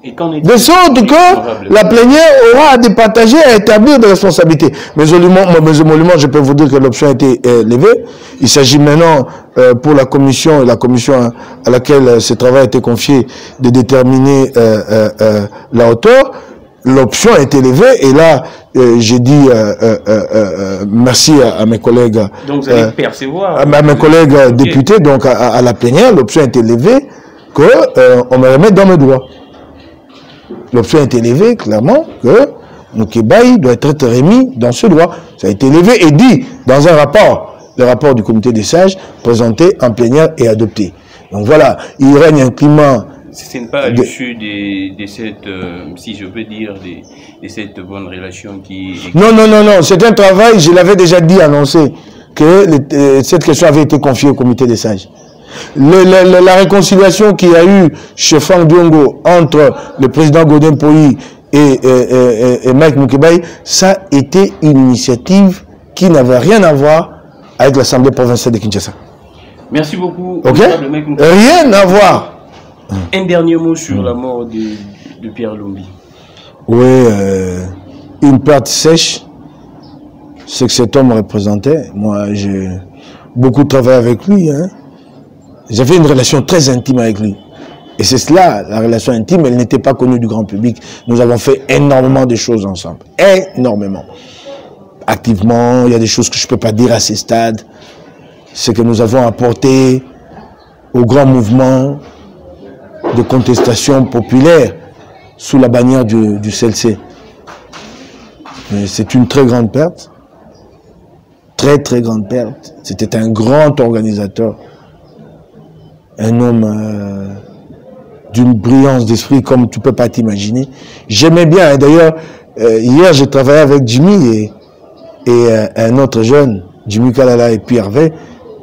De sorte que la plénière aura à départager, à établir des responsabilités. Mais émolument, je peux vous dire que l'option a été levée. Il s'agit maintenant pour la commission à laquelle ce travail a été confié de déterminer la hauteur. L'option a été levée et là, j'ai dit merci à mes collègues. Donc vous allez percevoir. À mes collègues députés, donc à la plénière, l'option a été levée qu'on me remette dans mes droits. L'option a été levée, clairement, que Mukebai doit être remis dans ce droit. Ça a été levé et dit dans un rapport, le rapport du comité des sages, présenté en plénière et adopté. Donc voilà, il règne un climat... Ce n'est pas à l'issue de cette, si je peux dire, de cette bonne relation qui... Non, c'est un travail, je l'avais déjà dit, annoncé, que cette question avait été confiée au comité des sages. La réconciliation qu'il y a eu chez Franck Diongo entre le président Godin Poyi et Mike Mukebai, ça a été une initiative qui n'avait rien à voir avec l'Assemblée provinciale de Kinshasa. Merci beaucoup. Okay? Rien à voir. Un dernier mot sur la mort de Pierre Lumbi. Oui, une perte sèche, c'est que cet homme représentait. Moi, j'ai beaucoup travaillé avec lui, hein. J'avais une relation très intime avec lui. Et c'est cela, la relation intime, elle n'était pas connue du grand public. Nous avons fait énormément de choses ensemble. Énormément. Activement, il y a des choses que je ne peux pas dire à ces stades. C'est que nous avons apporté au grand mouvement de contestation populaire sous la bannière du CLC. C'est une très grande perte. Très, très grande perte. C'était un grand organisateur. Un homme d'une brillance d'esprit comme tu ne peux pas t'imaginer. J'aimais bien, d'ailleurs, hier j'ai travaillé avec Jimmy et un autre jeune, Jimmy Kalala et puis Hervé.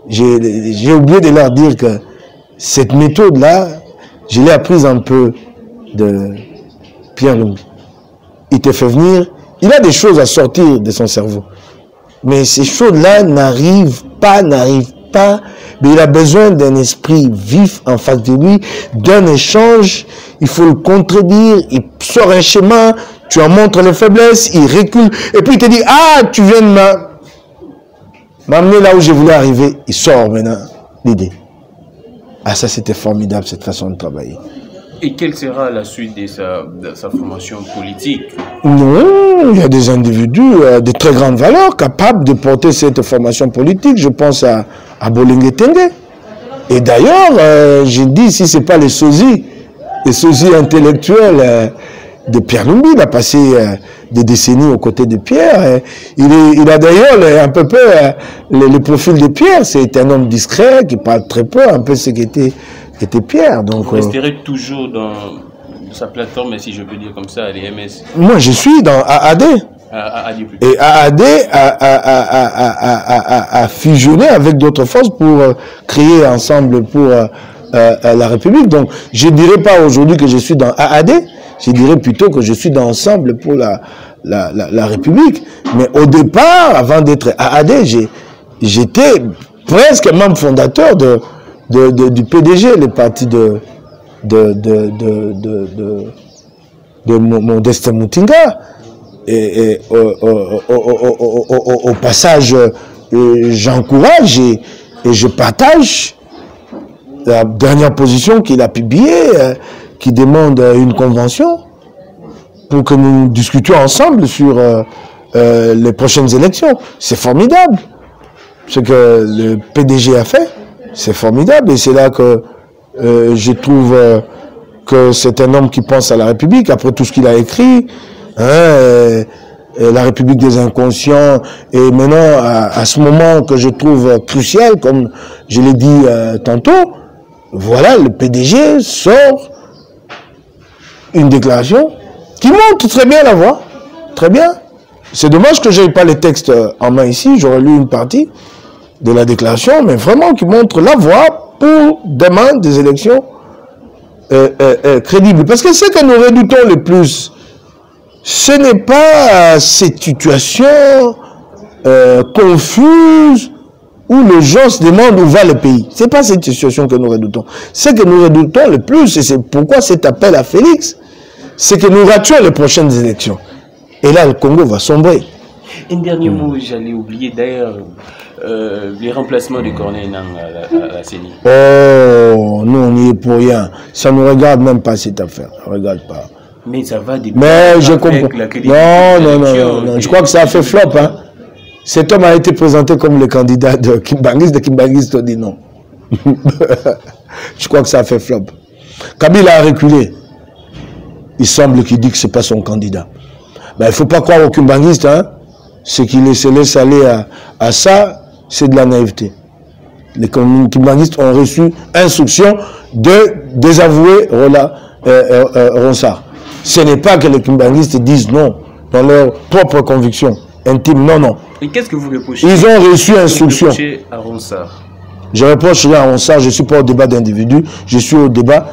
J'ai oublié de leur dire que cette méthode-là, je l'ai apprise un peu de Pierre Lumbi. Il te fait venir, il a des choses à sortir de son cerveau. Mais ces choses-là n'arrivent pas, mais il a besoin d'un esprit vif en face de lui, d'un échange, il faut le contredire, il sort un schéma, tu en montres les faiblesses, il recule, et puis il te dit, ah, tu viens de m'amener là où je voulais arriver, il sort maintenant l'idée. Ah, ça c'était formidable, cette façon de travailler. Et quelle sera la suite de sa formation politique? Non, il y a des individus de très grandes valeurs capables de porter cette formation politique. Je pense à Bolingue Tengue. Et d'ailleurs, j'ai dit, si ce n'est pas les sosies intellectuels de Pierre Lumbi, il a passé des décennies aux côtés de Pierre. Il a d'ailleurs un peu le profil de Pierre. C'est un homme discret qui parle très peu, un peu ce qu'était Pierre. Donc, vous resterez toujours dans sa plateforme, si je peux dire comme ça, les MS. Moi, je suis dans AAD. Et AAD a fusionné avec d'autres forces pour créer ensemble pour la République. Donc, je ne dirais pas aujourd'hui que je suis dans AAD, je dirais plutôt que je suis dans Ensemble pour la République. Mais au départ, avant d'être AAD, j'étais presque membre fondateur du PDG, le parti de Modeste Mutinga. Et au passage, j'encourage et je partage la dernière position qu'il a publiée, qui demande une convention pour que nous discutions ensemble sur les prochaines élections. C'est formidable. Ce que le PDG a fait, c'est formidable. Et c'est là que je trouve que c'est un homme qui pense à la République, après tout ce qu'il a écrit. La République des inconscients, et maintenant à ce moment que je trouve crucial, comme je l'ai dit tantôt, voilà, le PDG sort une déclaration qui montre très bien la voie, très bien. C'est dommage que je n'ai pas les textes en main ici, j'aurais lu une partie de la déclaration, mais vraiment qui montre la voie pour demain des élections crédibles. Parce que ce que nous redoutons le plus, ce n'est pas cette situation confuse où les gens se demandent où va le pays. Ce n'est pas cette situation que nous redoutons. Ce que nous redoutons le plus, et c'est pourquoi cet appel à Félix, c'est que nous rations les prochaines élections. Et là, le Congo va sombrer. Un dernier mot, j'allais oublier d'ailleurs les remplacements de Corneille Nangaa à la CENI. Oh, nous on n'y est pour rien. Ça ne regarde même pas cette affaire. Ça ne regarde pas. Mais ça va dépendre. Mais je comprends. Non. Je crois que ça a fait flop. Hein. Cet homme a été présenté comme le candidat de Kimbangiste dit non. Je crois que ça a fait flop. Kabila a reculé. Il semble qu'il dit que ce n'est pas son candidat. Mais il ne faut pas croire au Kimbangiste. Hein. Ce qu'il se laisse aller à ça, c'est de la naïveté. Les Kimbangistes ont reçu instruction de désavouer Ronsard. Ce n'est pas que les Kimbangistes disent non dans leur propre conviction intime. Non. Et qu'est-ce que vous reprochez? Ils ont reçu instruction. À Ronsard. Je reproche rien à Ronsard. Je ne suis pas au débat d'individus. Je suis au débat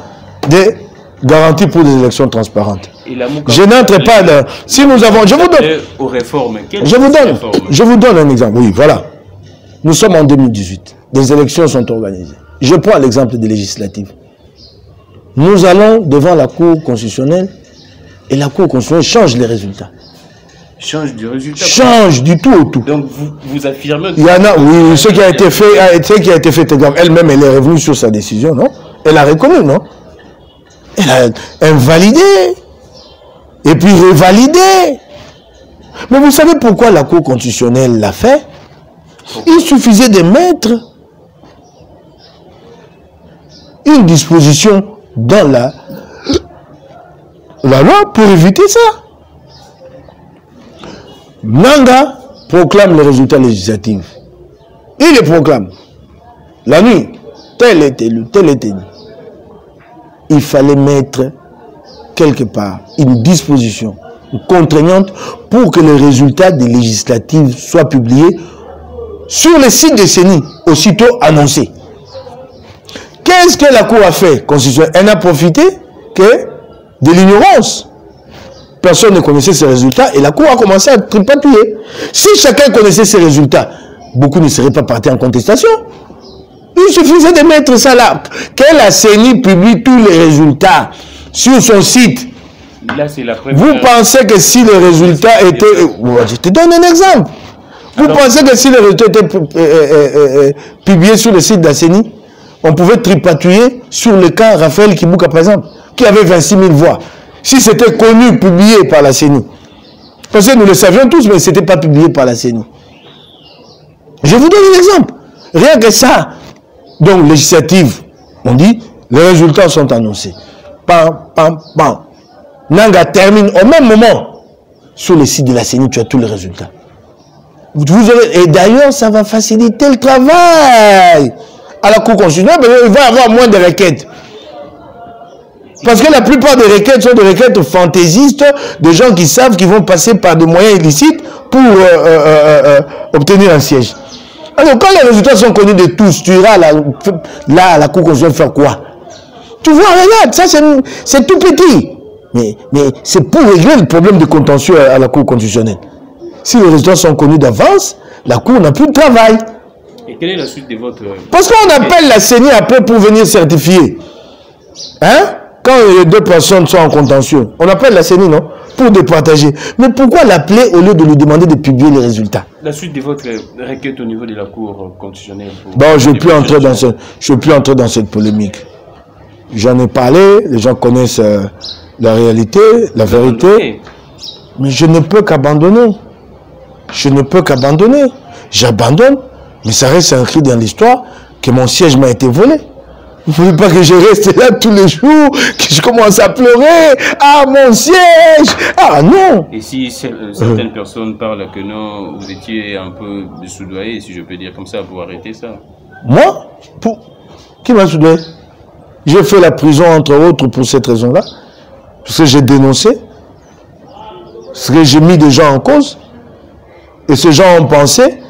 des garanties pour des élections transparentes. Je n'entre pas dans... Si nous avons... Je vous donne... Aux réformes. Je vous donne un exemple. Oui, voilà. Nous sommes en 2018. Des élections sont organisées. Je prends l'exemple des législatives. Nous allons devant la Cour constitutionnelle et la Cour constitutionnelle change les résultats. Change du résultat. Change du tout au tout. Donc vous affirmez que... Il y en a, oui, ce qui a été fait, elle-même, elle est revenue sur sa décision, non? Elle a reconnu, non? Elle a invalidé. Et puis revalidé. Mais vous savez pourquoi la Cour constitutionnelle l'a fait? Il suffisait de mettre une disposition dans la loi pour éviter ça. Nangaa proclame les résultats législatifs. Il les proclame. La nuit, tel est élu, tel est élu. Il fallait mettre quelque part une disposition contraignante pour que les résultats des législatives soient publiés sur le site de CENI, aussitôt annoncé. Qu'est-ce que la Cour a fait constitutionnelle? Elle n'a profité que de l'ignorance. Personne ne connaissait ces résultats et la Cour a commencé à tripatouiller. Si chacun connaissait ces résultats, beaucoup ne seraient pas partis en contestation. Il suffisait de mettre ça là. Que la CENI publie tous les résultats sur son site. Là, c'est la première... Vous pensez que si les résultats étaient... Je te donne un exemple. Vous pensez que si les résultats étaient publiés sur le site de la CENI, on pouvait tripatouiller sur le cas Raphaël Kibuka, par exemple, qui avait 26 000 voix. Si c'était connu, publié par la CENI. Parce que nous le savions tous, mais ce n'était pas publié par la CENI. Je vous donne un exemple. Rien que ça. Donc, législative, on dit, les résultats sont annoncés. Pam. Nangaa termine au même moment. Sur le site de la CENI, tu as tous les résultats. Et d'ailleurs, ça va faciliter le travail à la Cour constitutionnelle, mais il va y avoir moins de requêtes. Parce que la plupart des requêtes sont des requêtes fantaisistes, de gens qui savent qu'ils vont passer par des moyens illicites pour obtenir un siège. Alors, quand les résultats sont connus de tous, tu iras là à la Cour constitutionnelle faire quoi? Tu vois, regarde, ça c'est tout petit. Mais c'est pour régler le problème de contentieux à la Cour constitutionnelle. Si les résultats sont connus d'avance, la Cour n'a plus de travail. Et quelle est la suite de votre... Parce qu'on appelle la CENI après pour venir certifier. Hein? Quand les deux personnes sont en contentieux, on appelle la CENI, non? Pour départager. Mais pourquoi l'appeler au lieu de lui demander de publier les résultats? La suite de votre requête au niveau de la Cour constitutionnelle. Bon, je ne vais plus entrer dans cette polémique. J'en ai parlé, les gens connaissent la réalité, la vérité. Mais je ne peux qu'abandonner. Je ne peux qu'abandonner. J'abandonne, mais ça reste inscrit dans l'histoire que mon siège m'a été volé. Vous ne voulez pas que je reste là tous les jours, que je commence à pleurer? Ah, mon siège! Ah, non! Et si certaines personnes parlent que non, vous étiez un peu soudoyé, si je peux dire comme ça, pour arrêter ça? Moi? Qui m'a soudoyé? J'ai fait la prison, entre autres, pour cette raison-là. Parce que j'ai dénoncé. Parce que j'ai mis des gens en cause. Et ces gens ont pensé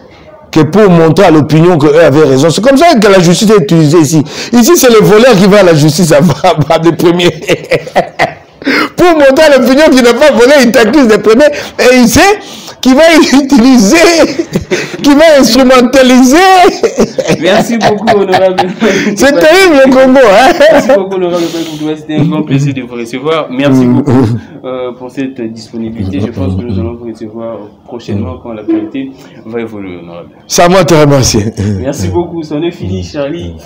que pour montrer à l'opinion qu'eux avaient raison. C'est comme ça que la justice est utilisée ici. Ici, c'est le voleur qui va à la justice à des premiers. Pour montrer à l'opinion qu'il n'a pas volé, il t'accuse des premiers. Et il sait qui va utiliser, qui va instrumentaliser. Merci beaucoup, honorable. C'est terrible le Congo. Hein? Merci beaucoup, honorable. C'était un grand plaisir de vous recevoir. Merci beaucoup pour cette disponibilité. Je pense que nous allons vous recevoir prochainement quand l'actualité va évoluer, honorable. C'est à moi de te remercier. Merci beaucoup. C'en est fini, Charlie.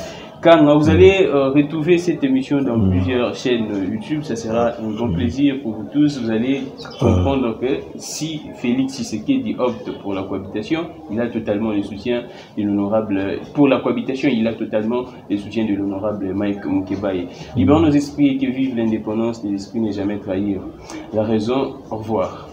Quand vous allez retrouver cette émission dans plusieurs chaînes YouTube, ça sera un grand plaisir pour vous tous. Vous allez comprendre que si Félix Tshisekedi opte pour la cohabitation, il a totalement le soutien de l'honorable. Pour la cohabitation, il a totalement le soutien de l'honorable Mike Mukebaye. Libérons nos esprits et que vive l'indépendance. L'esprit n'est jamais trahir la raison. Au revoir.